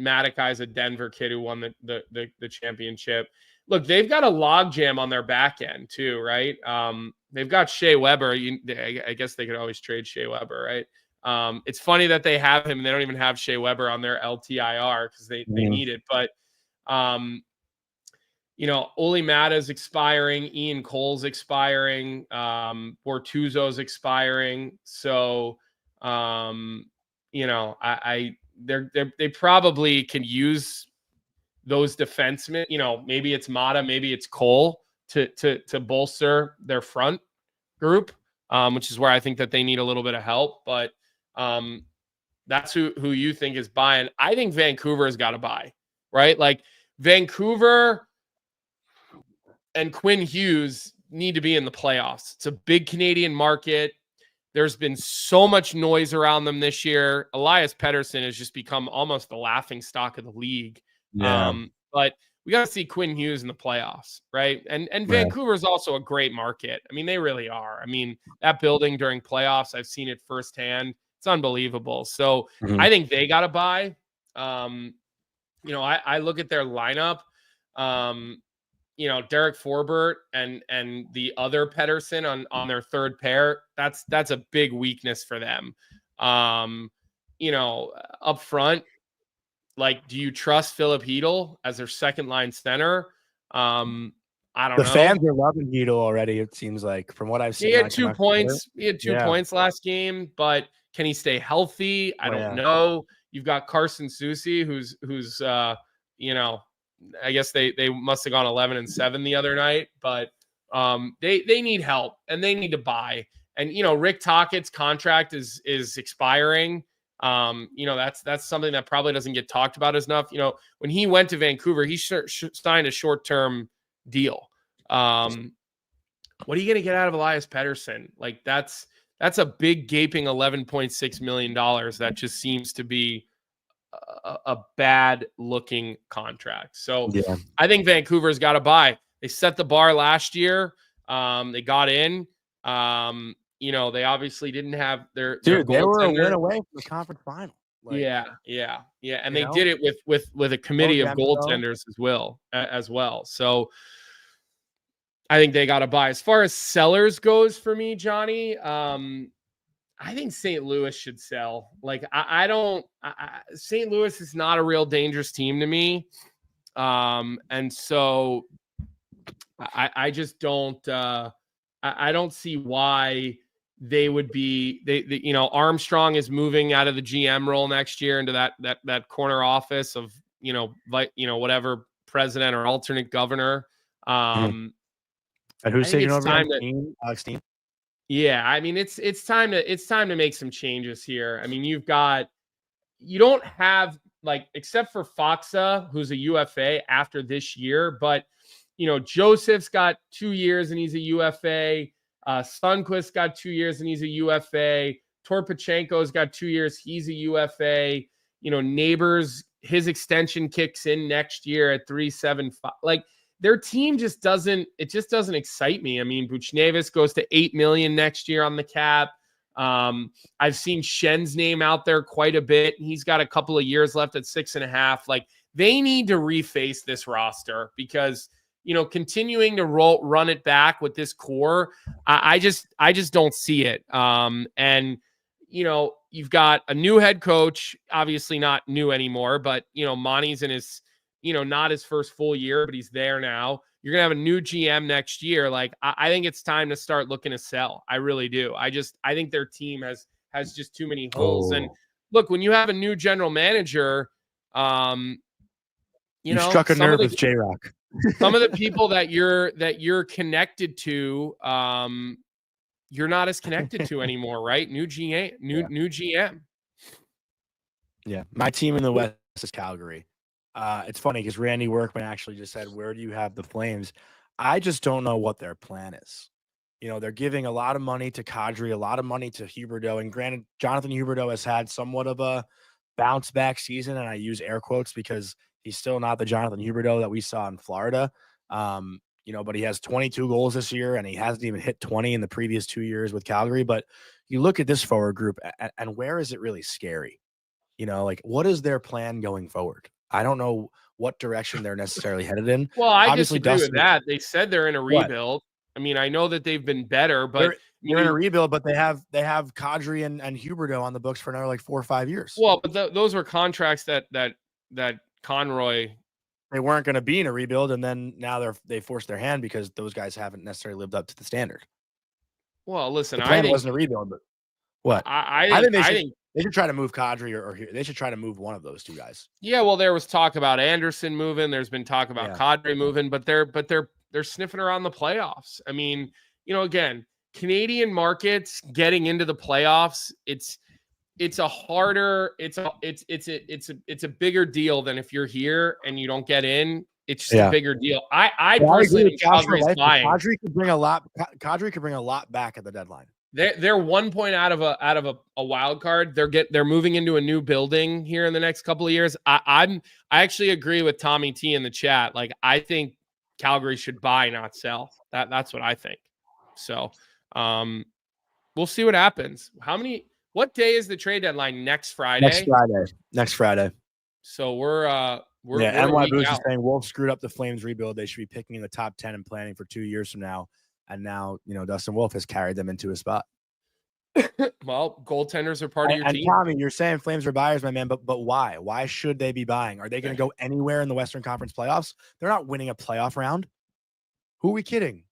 Matakai's a Denver kid who won the championship. Look, they've got a logjam on their back end too, right? They've got Shea Weber. I guess they could always trade Shea Weber, right? It's funny that they have him and they don't even have Shea Weber on their LTIR because they need it. But Oli Mata's expiring, Ian Cole's expiring, Bortuzzo's expiring. So they probably can use those defensemen. Maybe it's Mata, maybe it's Cole to bolster their front group, which is where I think that they need a little bit of help. But that's who you think is buying. I think Vancouver has got to buy, right? Like Vancouver and Quinn Hughes need to be in the playoffs. It's a big Canadian market. There's been so much noise around them this year. Elias Pettersson has just become almost the laughing stock of the league. Yeah. But we got to see Quinn Hughes in the playoffs, right? And Vancouver is also a great market. I mean, they really are. I mean, that building during playoffs, I've seen it firsthand. It's unbelievable. So I think they got to buy. I look at their lineup. Derek Forbert and the other Pettersson on their third pair, that's a big weakness for them. Up front, like, do you trust Philip Hedl as their second line center? I don't know. The fans are loving Hedl already, it seems like, from what I've seen. He had 2 points. He had 2 points last game, but can he stay healthy? I don't know. You've got Carson Soucy, who's I guess they must have gone 11-7 the other night, but they need help and they need to buy. And Rick Tockett's contract is expiring. That's something that probably doesn't get talked about as enough. When he went to Vancouver, he signed a short-term deal. What are you going to get out of Elias Pettersson? Like that's a big gaping $11.6 million. That just seems to be a bad looking contract. So I think Vancouver's got to buy. They set the bar last year. They got in. They obviously didn't have their they were a win away from the conference final. Like, Yeah, yeah, yeah, and you they did know, it with a no committee of Demko. goaltenders as well. So I think they got to buy. As far as sellers goes for me, Johnny, I think St. Louis should sell. Like I don't. St. Louis is not a real dangerous team to me, and so I just don't. I don't see why they would be. Armstrong is moving out of the GM role next year into that corner office of whatever president or alternate governor. Mhm. Um, And I who's think taking it's over on time to. Steen? Alex Steen? Yeah, I mean it's time to make some changes here. I mean, you don't have like except for Foxa, who's a UFA after this year, but Joseph's got 2 years and he's a UFA. Sundquist got 2 years and he's a UFA. Torpachenko's got 2 years, he's a UFA. Neighbors, his extension kicks in next year at 375. Like their team just doesn't excite me. I mean, Buchnevis goes to 8 million next year on the cap. I've seen Shen's name out there quite a bit. He's got a couple of years left at 6.5. Like they need to reface this roster because continuing to run it back with this core, I just don't see it. And you've got a new head coach, obviously not new anymore, but Monty's in his not his first full year, but he's there now. You're going to have a new GM next year. Like, I think it's time to start looking to sell. I really do. I think their team has just too many holes. And Oh, look, when you have a new general manager, you struck a some of nerve the with J Rock. people that you're connected to, you're not as connected to anymore, right? New GM, new GM. Yeah, my team in the West is Calgary. It's funny because Randy Workman actually just said, "Where do you have the Flames?" I just don't know what their plan is. They're giving a lot of money to Kadri, a lot of money to Huberdeau, and granted, Jonathan Huberdeau has had somewhat of a bounce back season, and I use air quotes because he's still not the Jonathan Huberdeau that we saw in Florida. But he has 22 goals this year, and he hasn't even hit 20 in the previous 2 years with Calgary. But you look at this forward group, and where is it really scary? Like what is their plan going forward? I don't know what direction they're necessarily headed in. Well, I Obviously, disagree with Dustin, that. They said they're in a what? rebuild. I mean, I know that they've been better, but They're I they're in a mean, rebuild, but they have Kadri and Huberdeau on the books for another like 4 or 5 years. well, but those were contracts that Conroy. They weren't going to be in a rebuild, and then now they forced their hand because those guys haven't necessarily lived up to the standard. Well, listen, The I plan think wasn't a rebuild, but what? I I think think I think they should try to move Kadri or they should try to move one of those 2 guys. yeah. Well, there was talk about Anderson moving. There's been talk about Yeah. Kadri moving, but they're sniffing around the playoffs. I mean, again, Canadian markets getting into the playoffs. It's a harder. It's a bigger deal than if you're here and you don't get in. It's just a Yeah. bigger deal. I Well, I agree personally with think Josh for Calgary's life, but buying. Kadri could bring a lot back at the deadline. They're 1 point out of a wild card. They're moving into a new building here in the next couple of years. I actually agree with Tommy T in the chat. Like I think Calgary should buy, not sell. That's what I think. So we'll see what happens. What day is the trade deadline? Next Friday. Next Friday. So we're a NY week Boost is out. saying Wolves screwed up the Flames rebuild. They should be picking in the top 10 and planning for 2 years from now. And now, Dustin Wolf has carried them into a spot. Well, goaltenders are part of your And team. Tommy, you're saying Flames are buyers, my man, but why? Why should they be buying? Are they going to go anywhere in the Western Conference playoffs? They're not winning a playoff round. Who are we kidding?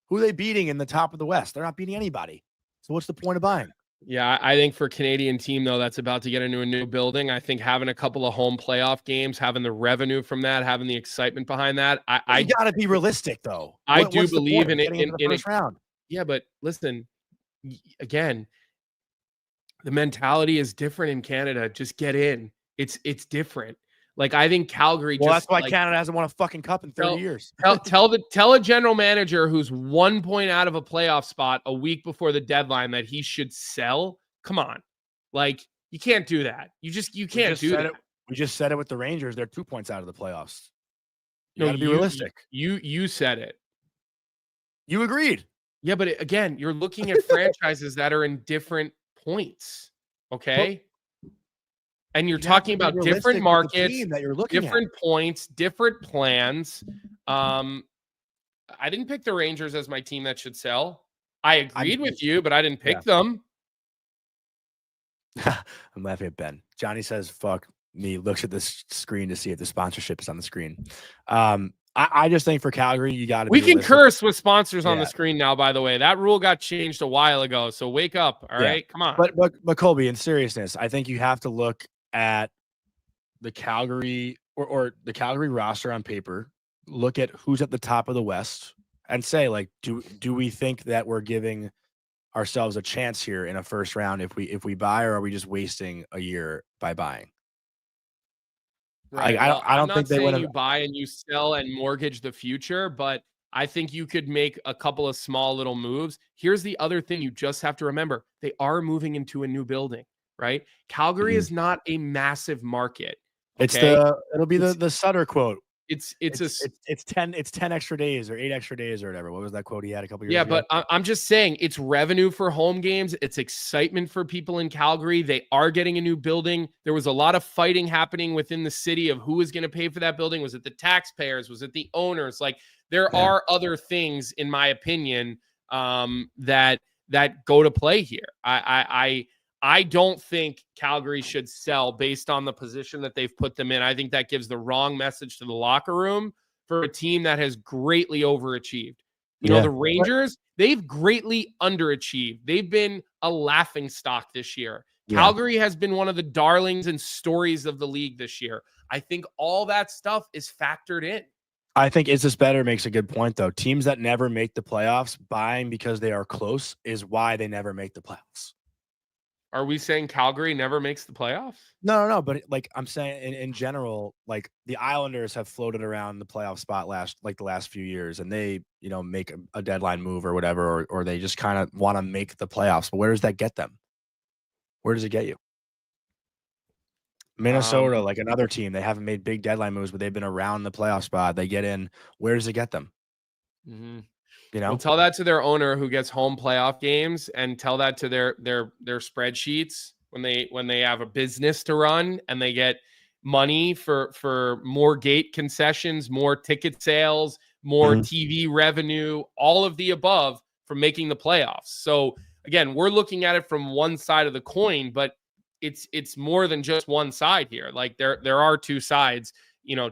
Who are they beating in the top of the West? They're not beating anybody. So what's the point of buying? Yeah, I think for Canadian team, though, that's about to get into a new building. I think having a couple of home playoff games, having the revenue from that, having the excitement behind that. You got to be realistic, though. I do What's the believe point in of it. getting into the first round. Yeah, but listen, again, the mentality is different in Canada. Just get in. It's different. Like I think Calgary. Well, just that's why like, Canada hasn't won a fucking cup in 30 years. tell a general manager who's 1 point out of a playoff spot a week before the deadline that he should sell. Come on, like you can't do that. You can't do that. We just said it with the Rangers. They're 2 points out of the playoffs. You No, got to be realistic. You said it. You agreed. Yeah, but again, you're looking at franchises that are in different points. Okay. And you're You have talking to be about different realistic with the markets, team that you're looking at. different points, different plans. I didn't pick the Rangers as my team that should sell. I I agreed mean, with you, but I didn't yeah. pick them. I'm laughing at Ben. Johnny says, "Fuck me." Looks at this screen to see if the sponsorship is on the screen. I just think for Calgary, you got to We be can realistic. curse with sponsors on Yeah. the screen now, by the way. That rule got changed a while ago. So wake up. All right. Come on. But Colby, in seriousness, I think you have to look at the Calgary or the Calgary roster on paper, look at who's at the top of the West, and say, like, do we think that we're giving ourselves a chance here in a first round if we buy, or are we just wasting a year by buying? Right. I Well, I'm don't think not they would saying have. you buy and you sell and mortgage the future, but I think you could make a couple of small little moves. Here's the other thing you just have to remember. They are moving into a new building, right? Calgary Mhm. is not a massive market. It's Okay. it'll be It's the Sutter quote. it's a It's 10 extra days or 8 extra days or whatever. What was that quote he had a couple years Yeah, ago? but I'm just saying it's revenue for home games. It's excitement for people in Calgary. They are getting a new building. There was a lot of fighting happening within the city of who was going to pay for that building. Was it the taxpayers? Was it the owners? Like there Yeah. are other things, in my opinion, that go to play here. I don't think Calgary should sell based on the position that they've put them in. I think that gives the wrong message to the locker room for a team that has greatly overachieved. You know, Yeah. the Rangers, they've greatly underachieved. They've been a laughing stock this year. Yeah. Calgary has been one of the darlings and stories of the league this year. I think all that stuff is factored in. I think Is This Better makes a good point, though. Teams that never make the playoffs, buying because they are close is why they never make the playoffs. Are we saying Calgary never makes the playoffs? No. But like I'm saying in general, like the Islanders have floated around the playoff spot the last few years, and they, make a deadline move or whatever, or they just kind of want to make the playoffs. But where does that get them? Where does it get you? Um, Minnesota, like another team, they haven't made big deadline moves, but they've been around the playoff spot. They get in. Where does it get them? mhm. You Well, know? tell that to their owner who gets home playoff games, and tell that to their spreadsheets when they have a business to run and they get money for more gate concessions, more ticket sales, more Mhm. TV revenue, all of the above from making the playoffs. So again, we're looking at it from one side of the coin, but it's more than just one side here. Like there are two sides,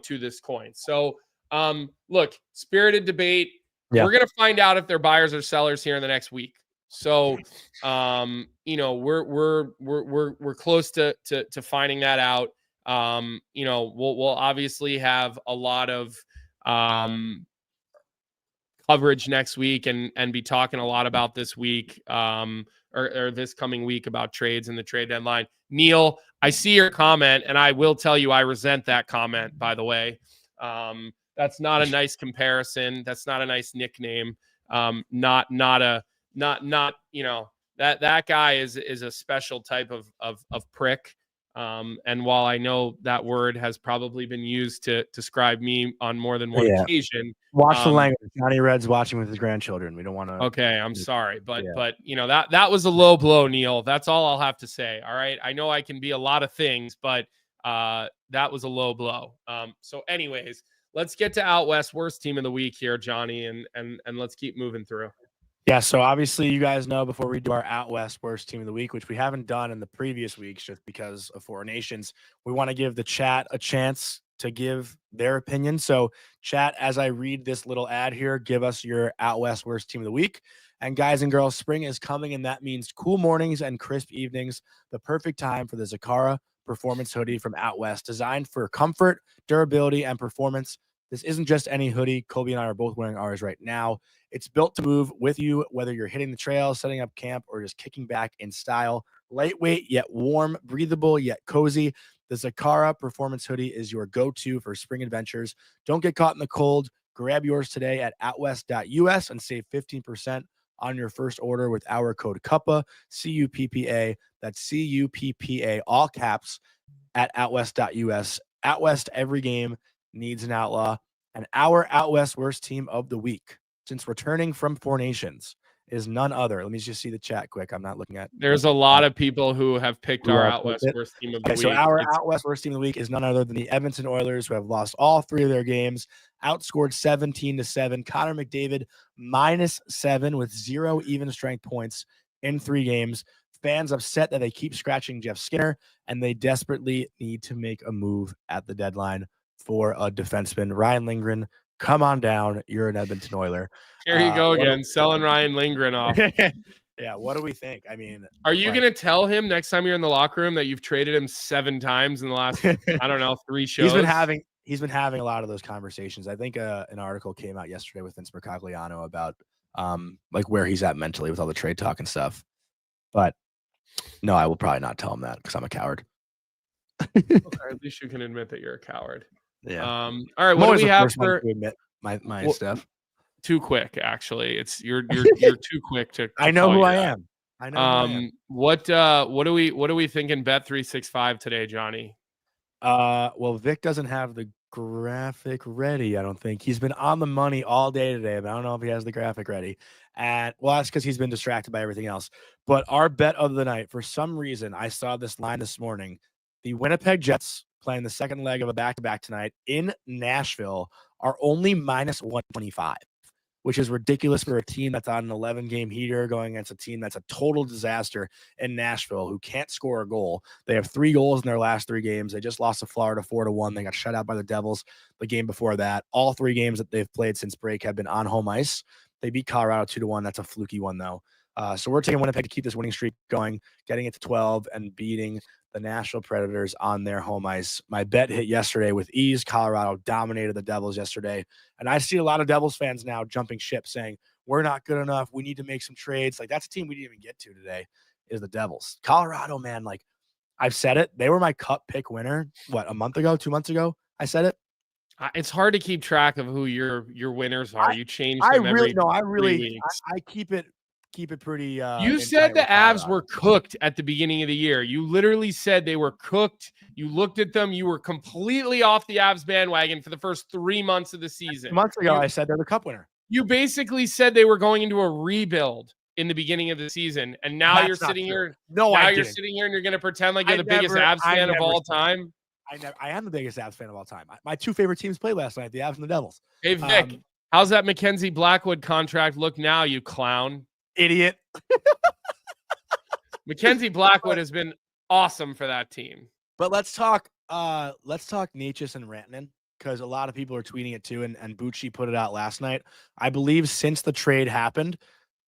to this coin. So look, spirited debate. Yeah. We're gonna find out if they're buyers or sellers here in the next week. So, we're close to finding that out. We'll obviously have a lot of coverage next week and be talking a lot about this week or this coming week about trades and the trade deadline. Neil, I see your comment, and I will tell you I resent that comment. By the way, that's not a nice comparison. That's not a nice nickname. Not that guy is a special type of prick. And while I know that word has probably been used to describe me on more than one Yeah. occasion, Watch the language. Johnny Red's watching with his grandchildren. We don't want to. okay, I'm sorry, but Yeah. that was a low blow, Neil. That's all I'll have to say. All right, I know I can be a lot of things, but that was a low blow. So, anyways, let's get to Out West Worst Team of the Week here, Johnny, and let's keep moving through. Yeah, so obviously you guys know before we do our Out West Worst Team of the Week, which we haven't done in the previous weeks just because of Four Nations, we want to give the chat a chance to give their opinion. So, chat, as I read this little ad here, give us your Out West Worst Team of the Week. And guys and girls, spring is coming, and that means cool mornings and crisp evenings. The perfect time for the Zakara Performance Hoodie from Out West, designed for comfort, durability, and performance. This isn't just any hoodie. Colby and I are both wearing ours right now. It's built to move with you, whether you're hitting the trail, setting up camp, or just kicking back in style. Lightweight, yet warm, breathable, yet cozy. The Zakara Performance Hoodie is your go-to for spring adventures. Don't get caught in the cold. Grab yours today at outwest.us and save 15% on your first order with our code Cuppa, CUPPA. That's CUPPA, all caps, at outwest.us. Out West, every game needs an outlaw. And our Out West Worst Team of the Week, since returning from Four Nations, is none other. Let me just see the chat quick. I'm not looking at. There's a lot of people who have picked our Out West Worst Team of the week. So our Out West Worst Team of the week is none other than the Edmonton Oilers, who have lost all 3 of their games, outscored 17-7. Connor McDavid -7 with 0 even strength points in 3 games. Fans upset that they keep scratching Jeff Skinner, and they desperately need to make a move at the deadline for a defenseman. Ryan Lindgren, come on down. You're an Edmonton Oiler. Here you go again, selling Ryan Lindgren off. Yeah, what do we think? I mean, are you going to tell him next time you're in the locker room that you've traded him 7 times in the last, I don't know, 3 shows? He's been having a lot of those conversations. I think an article came out yesterday with Vince Mercogliano about like where he's at mentally with all the trade talk and stuff. But no, I will probably not tell him that because I'm a coward. Okay, at least you can admit that you're a coward. Yeah. All right. What do we have for to admit my stuff? Too quick, actually. It's you're too quick to I know who I am. I know. Who I am. What are we thinking Bet365 today, Johnny? Well, Vic doesn't have the graphic ready. I don't think he's been on the money all day today, but I don't know if he has the graphic ready. And well, that's because he's been distracted by everything else. But our bet of the night, for some reason, I saw this line this morning. The Winnipeg Jets, playing the second leg of a back-to-back tonight in Nashville, are only -125, which is ridiculous for a team that's on an 11-game heater going against a team that's a total disaster in Nashville who can't score a goal. They have 3 goals in their last 3 games. They just lost to Florida 4-1. They got shut out by the Devils the game before that. All 3 games that they've played since break have been on home ice. They beat Colorado 2-1. That's a fluky one, though. So we're taking Winnipeg to keep this winning streak going, getting it to 12 and beating the Nashville Predators on their home ice. My bet hit yesterday with ease. Colorado dominated the Devils yesterday. And I see a lot of Devils fans now jumping ship saying, we're not good enough. We need to make some trades. Like, that's a team we didn't even get to today is the Devils. Colorado, man, like, I've said it. They were my Cup pick winner, what, a month ago, 2 months ago? I said it. It's hard to keep track of who your winners are. You change them every 3 weeks. I keep it pretty. You said the Avs were cooked at the beginning of the year. You literally said they were cooked. You looked at them. You were completely off the Avs bandwagon for the first 3 months of the season. Months ago, I said they're the Cup winner. You basically said they were going into a rebuild in the beginning of the season, and now you're sitting here. No, now you're sitting here and you're going to pretend like you're the biggest Avs fan of all time. I am the biggest Avs fan of all time. My 2 favorite teams played last night, the Avs and the Devils. Hey, Vic, how's that Mackenzie Blackwood contract look now, you clown? Idiot. Mackenzie Blackwood has been awesome for that team. But let's talk Necas and Rantanen, because a lot of people are tweeting it too, and Bucci put it out last night. I believe since the trade happened,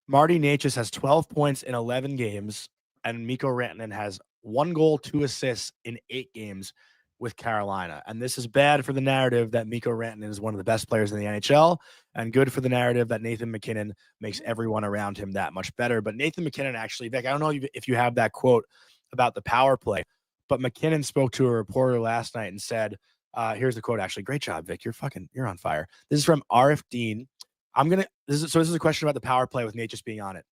Marty Necas has 12 points in 11 games, and Mikko Rantanen has 1 goal, 2 assists in 8 games with Carolina. And this is bad for the narrative that Mikko Rantanen is one of the best players in the NHL, and good for the narrative that Nathan MacKinnon makes everyone around him that much better. But Nathan MacKinnon actually, Vic, I don't know if you have that quote about the power play, but MacKinnon spoke to a reporter last night and said, here's the quote, actually. Great job, Vic. You're on fire. This is from RF Dean. This is a question about the power play with Nate just being on it.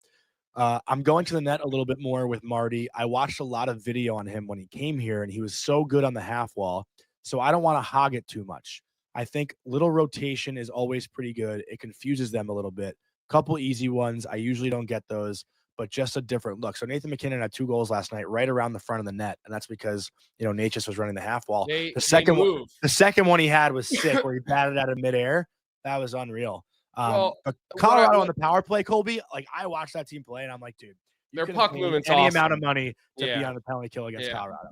I'm going to the net a little bit more with Marty. I watched a lot of video on him when he came here, and he was so good on the half wall. So I don't want to hog it too much. I think little rotation is always pretty good. It confuses them a little bit. Couple easy ones. I usually don't get those, but just a different look. So Nathan MacKinnon had 2 goals last night, right around the front of the net, and that's because Nate just was running the half wall. The second one he had was sick, where he batted out of midair. That was unreal. But Colorado on the power play, Colby, like, I watched that team play, and I'm like, dude, their puck movement's any awesome. amount of money to be on the penalty kill against Colorado.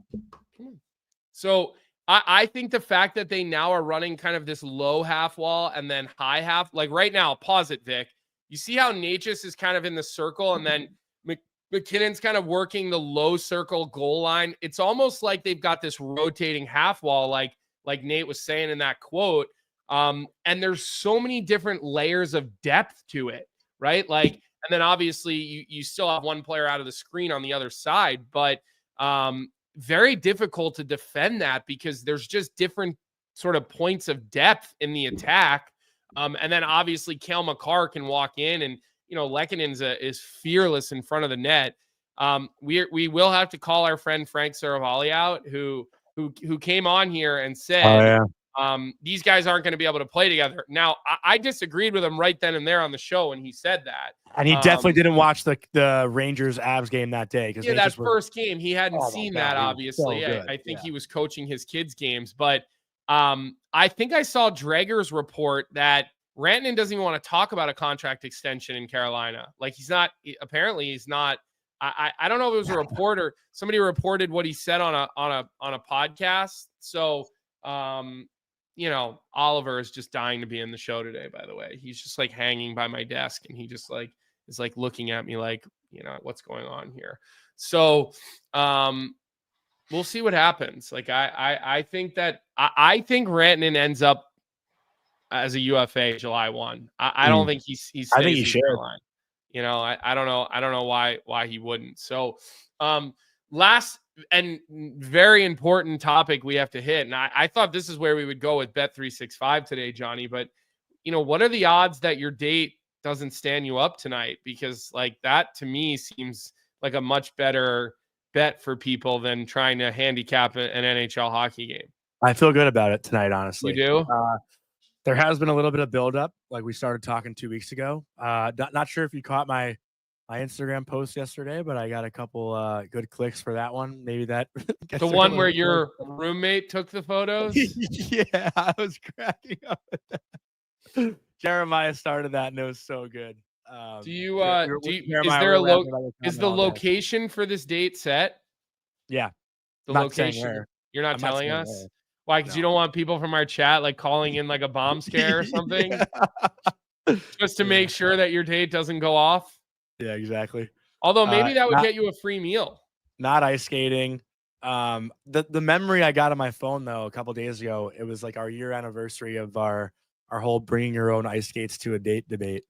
So I think the fact that they now are running kind of this low half wall and then high half, like right now, pause it, Vic. You see how Necas is kind of in the circle, and then McKinnon's kind of working the low circle goal line. It's almost like they've got this rotating half wall, like Nate was saying in that quote. And there's so many different layers of depth to it, right? Like, and then obviously you still have one player out of the screen on the other side, but very difficult to defend that because there's just different sort of points of depth in the attack. And then obviously Cale Makar can walk in, and Lekkonen's is fearless in front of the net. We will have to call our friend Frank Saravalli out, who came on here and said, These guys aren't going to be able to play together. Now, I disagreed with him right then and there on the show when he said that. And he definitely didn't watch the Rangers Avs game that day because that first game he hadn't seen that. Obviously, so I think he was coaching his kids' games, but I think I saw Drager's report that Rantanen doesn't even want to talk about a contract extension in Carolina. Like apparently he's not. I don't know if it was a reporter. Somebody reported what he said on a podcast. So Oliver is just dying to be in the show today. By the way, he's just like hanging by my desk, and he just like is like looking at me like, what's going on here. So we'll see what happens. Like I think that I think Rantanen ends up as a UFA July 1. I don't think he's I think he should. I don't know why he wouldn't. So last and very important topic we have to hit. And I thought this is where we would go with Bet365 today, Johnny. But what are the odds that your date doesn't stand you up tonight? Because like that to me seems like a much better bet for people than trying to handicap an NHL hockey game. I feel good about it tonight, honestly. You do? There has been a little bit of buildup, like we started talking 2 weeks ago. Not sure if you caught my Instagram post yesterday, but I got a couple good clicks for that one. Maybe that the one where your roommate took the photos. Yeah, I was cracking up with that. Jeremiah started that, and it was so good. Is there is the location for this date set? Yeah, the location. You're not telling us. Where. Why? Because you don't want people from our chat like calling in like a bomb scare or something, just to make sure that your date doesn't go off. Yeah, exactly. Although maybe that would get you a free meal. Not ice skating. The memory I got on my phone though a couple days ago, it was like our year anniversary of our whole bringing your own ice skates to a date debate.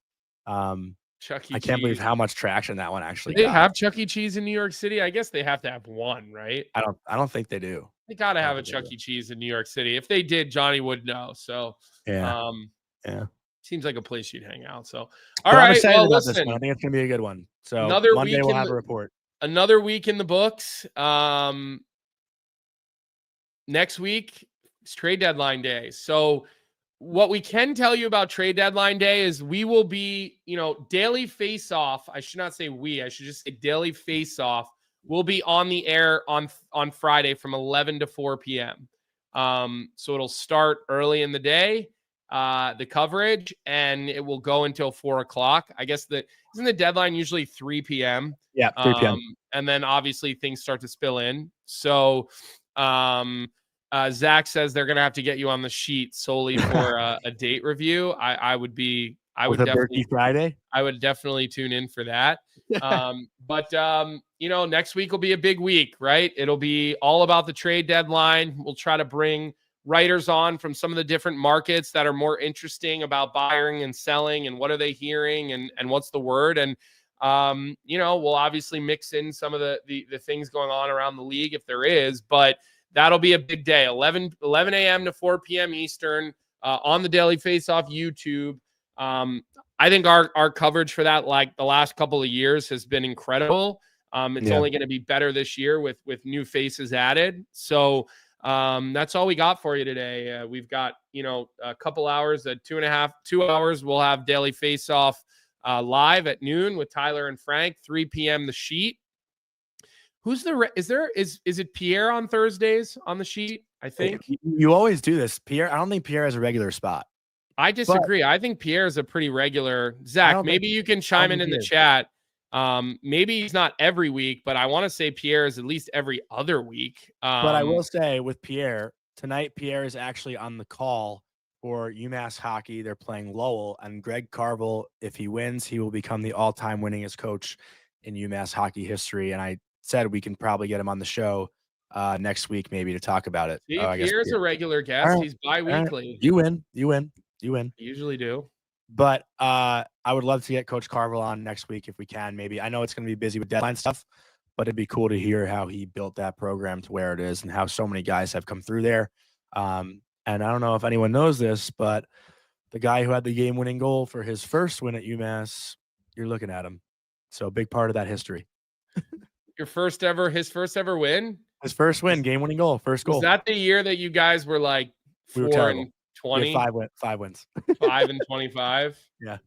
Chuck E. I can't believe how much traction that one actually got. They have Chuck E. Cheese in New York City? I guess they have to have one, right? I don't think they do. They got to have a Chuck E. Cheese in New York City. If they did, Johnny would know. So yeah. Seems like a place you'd hang out. So all right, well, listen. This one. I think it's gonna be a good one. So another Monday we'll have a report. Another week in the books. Next week is trade deadline day. So what we can tell you about trade deadline day is we will be, daily face off. I should not say I should just say daily face off will be on the air on Friday from 11 to 4 p.m. So it'll start early in the day, the coverage, and it will go until 4 o'clock. I guess isn't the deadline usually 3 p.m.? Yeah, 3 p.m. And then obviously things start to spill in. So Zach says they're going to have to get you on the sheet solely for a date review. I would definitely Friday. I would definitely tune in for that. But next week will be a big week, right? It'll be all about the trade deadline. We'll try to bring writers on from some of the different markets that are more interesting about buying and selling and what are they hearing and what's the word. And, we'll obviously mix in some of the things going on around the league if there is, but that'll be a big day, 11 a.m. to 4 p.m. Eastern on the Daily Faceoff YouTube. I think our coverage for that, like the last couple of years, has been incredible. It's only going to be better this year with new faces added. So that's all we got for you today. We've got, a couple hours, 2 hours. We'll have Daily Faceoff live at noon with Tyler and Frank, 3 p.m. The Sheet. Who's is it Pierre on Thursdays on the Sheet? I think you always do this. Pierre, I don't think Pierre has a regular spot. I disagree. I think Pierre is a pretty regular. Zach, maybe you can chime in the chat. Maybe he's not every week, but I want to say Pierre is at least every other week. But I will say with Pierre tonight, Pierre is actually on the call for UMass hockey. They're playing Lowell, and Greg Carvel, if he wins, he will become the all-time winningest coach in UMass hockey history. And I said we can probably get him on the show next week maybe to talk about it. See, Pierre's a regular guest. Right. He's bi-weekly. Right. You win. I usually do. But I would love to get Coach Carvel on next week if we can. Maybe I know it's going to be busy with deadline stuff, but it'd be cool to hear how he built that program to where it is and how so many guys have come through there. And I don't know if anyone knows this, but the guy who had the game-winning goal for his first win at UMass, you're looking at him. So a big part of that history. His first ever win? His first win, game-winning goal, first goal. Was that the year that you guys were like We were 4 terrible. and We had 20, 5 wins. 5 and 25. Yeah.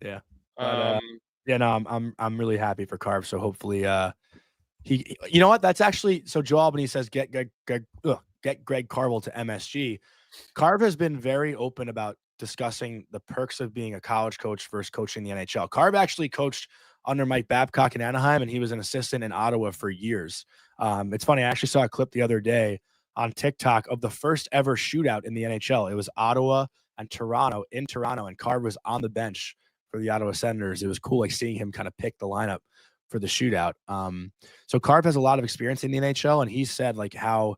Yeah. But Um, yeah, no, I'm really happy for Carv. So hopefully you know what? That's actually so Joe Albany says get Greg Carvel to MSG. Carv has been very open about discussing the perks of being a college coach versus coaching the NHL. Carv actually coached under Mike Babcock in Anaheim, and he was an assistant in Ottawa for years. It's funny. I actually saw a clip the other day on TikTok of the first ever shootout in the NHL. It was Ottawa and Toronto in Toronto, and Carv was on the bench for the Ottawa Senators. It was cool, like seeing him kind of pick the lineup for the shootout. So Carv has a lot of experience in the NHL, and he said like how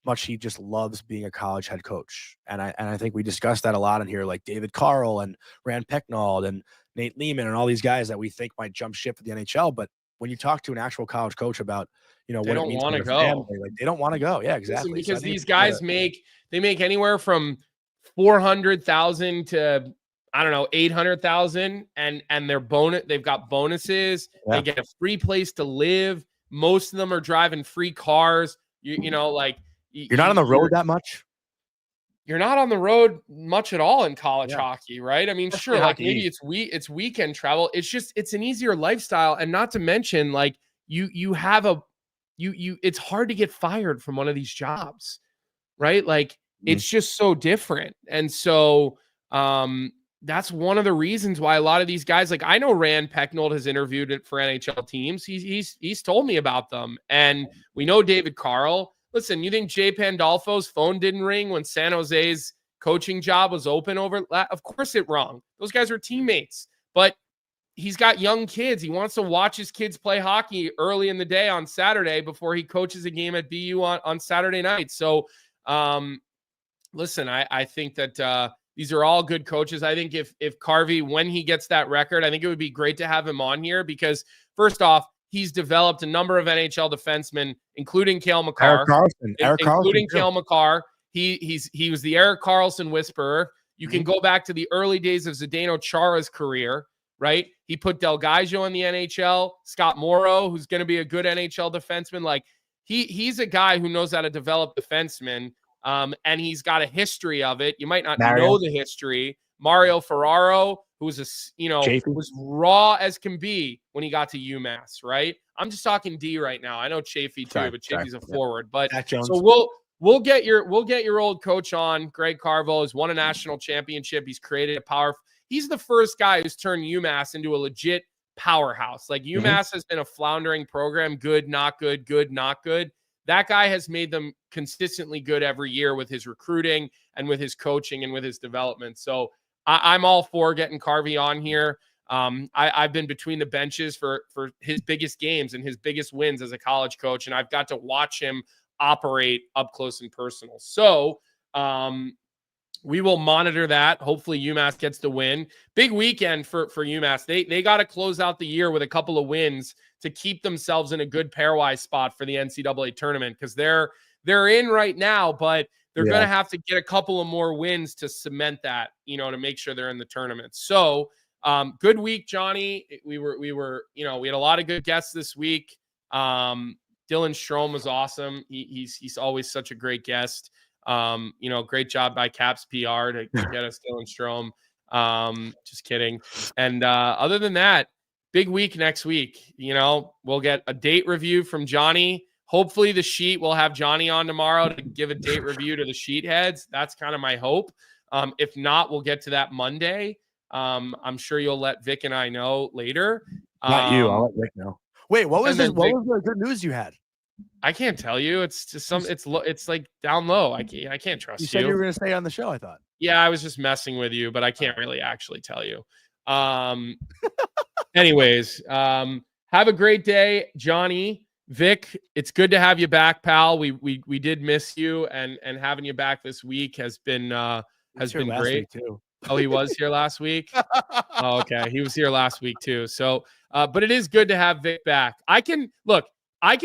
much he just loves being a college head coach. And I think we discussed that a lot in here, like David Carl and Rand Pecknold and Nate Lehman and all these guys that we think might jump ship for the NHL. But when you talk to an actual college coach about, they what it don't means want for to their go. family, like they don't want to go. Yeah, Listen, exactly. because so these guys make anywhere from 400,000 to I don't know 800,000, and they've got bonuses. Yeah. They get a free place to live. Most of them are driving free cars. You know, like you're not on the road that much. You're not on the road much at all in college hockey, right? I mean, Especially sure, like hockey. maybe it's weekend travel. It's an easier lifestyle, and not to mention, like you have it's hard to get fired from one of these jobs, right? Like it's just so different, and so that's one of the reasons why a lot of these guys, like I know Rand Pecknold has interviewed it for NHL teams. He's told me about them, and we know David Carl. Listen, you think Jay Pandolfo's phone didn't ring when San Jose's coaching job was open over? Of course it rung. Those guys are teammates, but he's got young kids. He wants to watch his kids play hockey early in the day on Saturday before he coaches a game at BU on Saturday night. So, listen, I think that these are all good coaches. I think if Carvey, when he gets that record, I think it would be great to have him on here because first off, he's developed a number of NHL defensemen, including Cale Makar. Eric including Carlson Cale Makar. He was the Eric Carlson whisperer. You can go back to the early days of Zdeno Chara's career, right? He put Del Gaggio in the NHL. Scott Morrow, who's going to be a good NHL defenseman. Like he's a guy who knows how to develop defensemen, and he's got a history of it. You might not know the history. Mario Ferraro, who was was raw as can be when he got to UMass, right? I'm just talking D right now. I know Chafee too, but Chafee's a forward. But so we'll get your old coach on. Greg Carvel has won a national championship. He's created a power. He's the first guy who's turned UMass into a legit powerhouse. Like UMass has been a floundering program, good, not good, good, not good. That guy has made them consistently good every year with his recruiting and with his coaching and with his development. So I'm all for getting Carvey on here. I've been between the benches for his biggest games and his biggest wins as a college coach, and I've got to watch him operate up close and personal. So we will monitor that. Hopefully UMass gets the win. Big weekend for UMass. They got to close out the year with a couple of wins to keep themselves in a good pairwise spot for the NCAA tournament because they're in right now, but they're going to have to get a couple of more wins to cement that, to make sure they're in the tournament. So good week, Johnny. We had a lot of good guests this week. Dylan Strome was awesome. He's always such a great guest. Great job by Caps PR to get us Dylan Strome. Just kidding. And other than that, big week next week. We'll get a date review from Johnny. Hopefully the sheet will have Johnny on tomorrow to give a date review to the sheet heads. That's kind of my hope. If not, we'll get to that Monday. I'm sure you'll let Vic and I know later. Not you. I'll let Vic know. Wait, what was this? What was the good news you had? I can't tell you. It's just it's like down low. I can't trust you. You said you were going to stay on the show, I thought. Yeah, I was just messing with you, but I can't really actually tell you. Anyways, have a great day, Johnny. Vic, it's good to have you back, pal. We did miss you, and having you back this week has been great too. Oh, he was here last week. Oh, okay, he was here last week too. So, but it is good to have Vic back. I can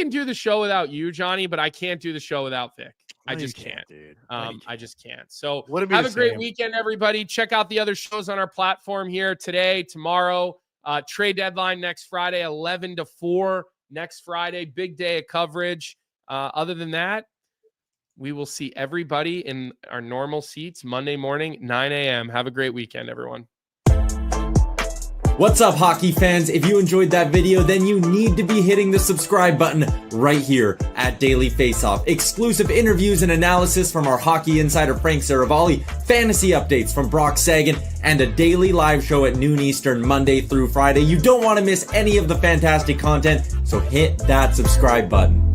do the show without you, Johnny, but I can't do the show without Vic. I just can't, dude. I just can't. So have a great weekend, everybody. Check out the other shows on our platform here today, tomorrow. Trade deadline next Friday, 11 to 4 next Friday. Big day of coverage. Other than that, we will see everybody in our normal seats Monday morning, 9 a.m. Have a great weekend, everyone. What's up, hockey fans? If you enjoyed that video, then you need to be hitting the subscribe button right here at Daily Faceoff. Exclusive interviews and analysis from our hockey insider Frank Saravalli, fantasy updates from Brock Sagan, and a daily live show at noon Eastern, Monday through Friday. You don't want to miss any of the fantastic content, so hit that subscribe button.